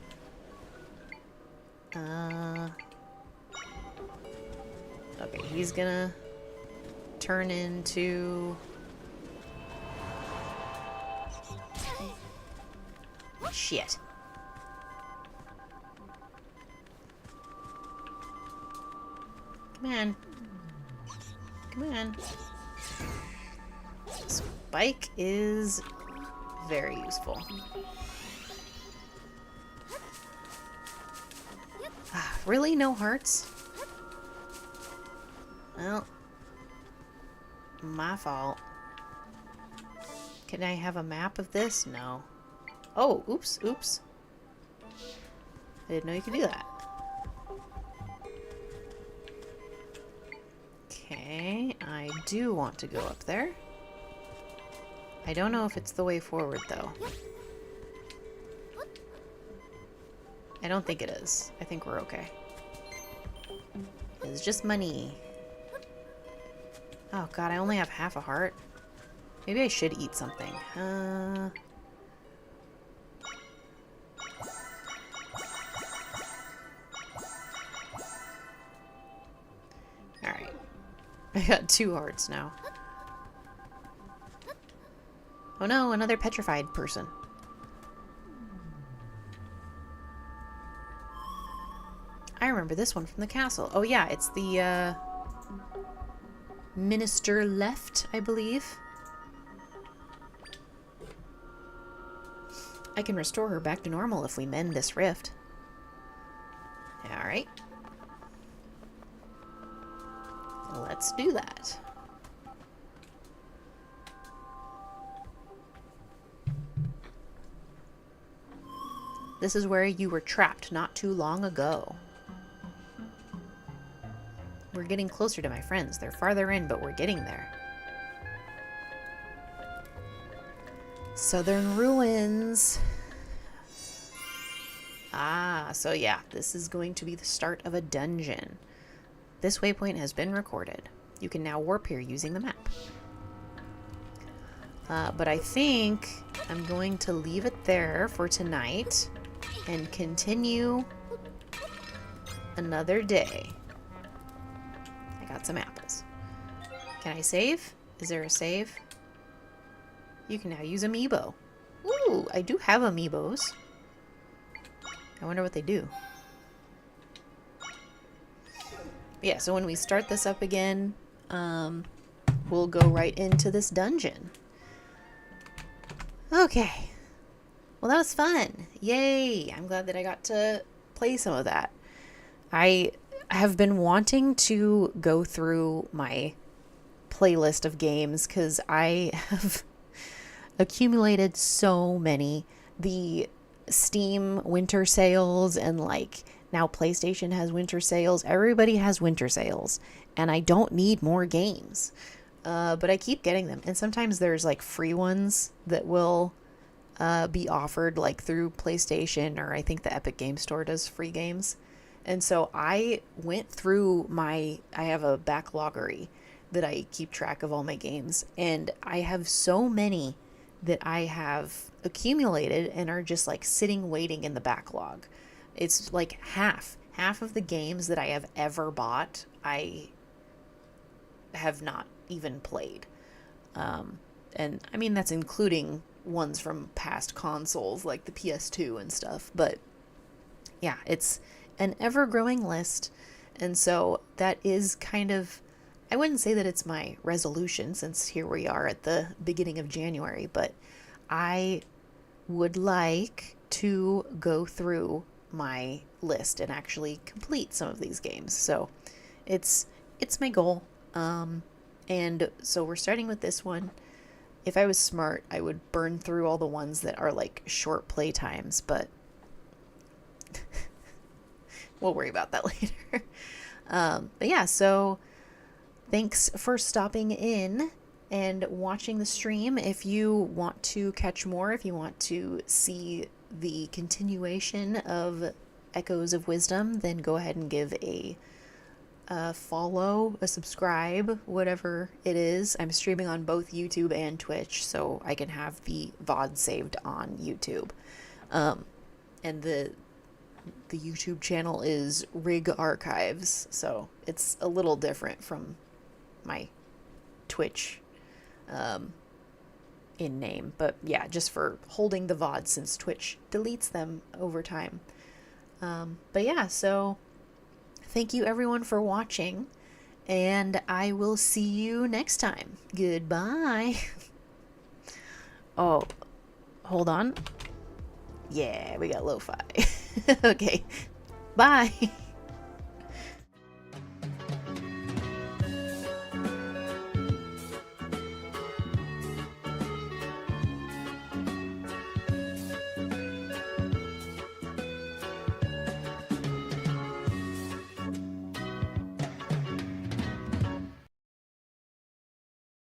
Okay, he's gonna turn into... Shit. Come on. Come on. Spike is very useful. Really? No hearts? Well, my fault. Can I have a map of this? No. Oh, oops, oops. I didn't know you could do that. Okay, I do want to go up there. I don't know if it's the way forward, though. I don't think it is. I think we're okay. It's just money. Oh god, I only have half a heart. Maybe I should eat something. Alright. I got 2 hearts now. Oh no, another petrified person. I remember this one from the castle. Oh yeah, it's the, Minister left, I believe. I can restore her back to normal if we mend this rift. Alright. Let's do that. This is where you were trapped not too long ago. We're getting closer to my friends. They're farther in, but we're getting there. Southern Ruins. Ah, so yeah, this is going to be the start of a dungeon. This waypoint has been recorded. You can now warp here using the map. But I think I'm going to leave it there for tonight and continue another day. I got some apples. Can I save? Is there a save? You can now use amiibo. Ooh, I do have amiibos. I wonder what they do. Yeah, so when we start this up again, we'll go right into this dungeon. Okay. Well, that was fun. Yay! I'm glad that I got to play some of that. I have been wanting to go through my playlist of games because I have accumulated so many. The Steam winter sales and like now PlayStation has winter sales. Everybody has winter sales and I don't need more games. But I keep getting them. And sometimes there's like free ones that will be offered like through PlayStation, or I think the Epic Game Store does free games. And so I went through I have a backloggery that I keep track of all my games. And I have so many that I have accumulated and are just like sitting waiting in the backlog. It's like half of the games that I have ever bought, I have not even played. And I mean, that's including ones from past consoles like the PS2 and stuff. But yeah, it's an ever-growing list. And so that is kind of, I wouldn't say that it's my resolution since here we are at the beginning of January, but I would like to go through my list and actually complete some of these games. So it's my goal. And so we're starting with this one. If I was smart, I would burn through all the ones that are like short play times, but we'll worry about that later. But yeah, so thanks for stopping in and watching the stream. If you want to catch more, if you want to see the continuation of Echoes of Wisdom, then go ahead and give a follow, a subscribe, whatever it is. I'm streaming on both YouTube and Twitch, so I can have the VOD saved on YouTube. And the YouTube channel is Rig Archives, so it's a little different from my Twitch in name. But yeah, just for holding the VOD since Twitch deletes them over time. But yeah, so thank you everyone for watching. And I will see you next time. Goodbye. Oh, hold on. Yeah, we got lo-fi. Okay. Bye.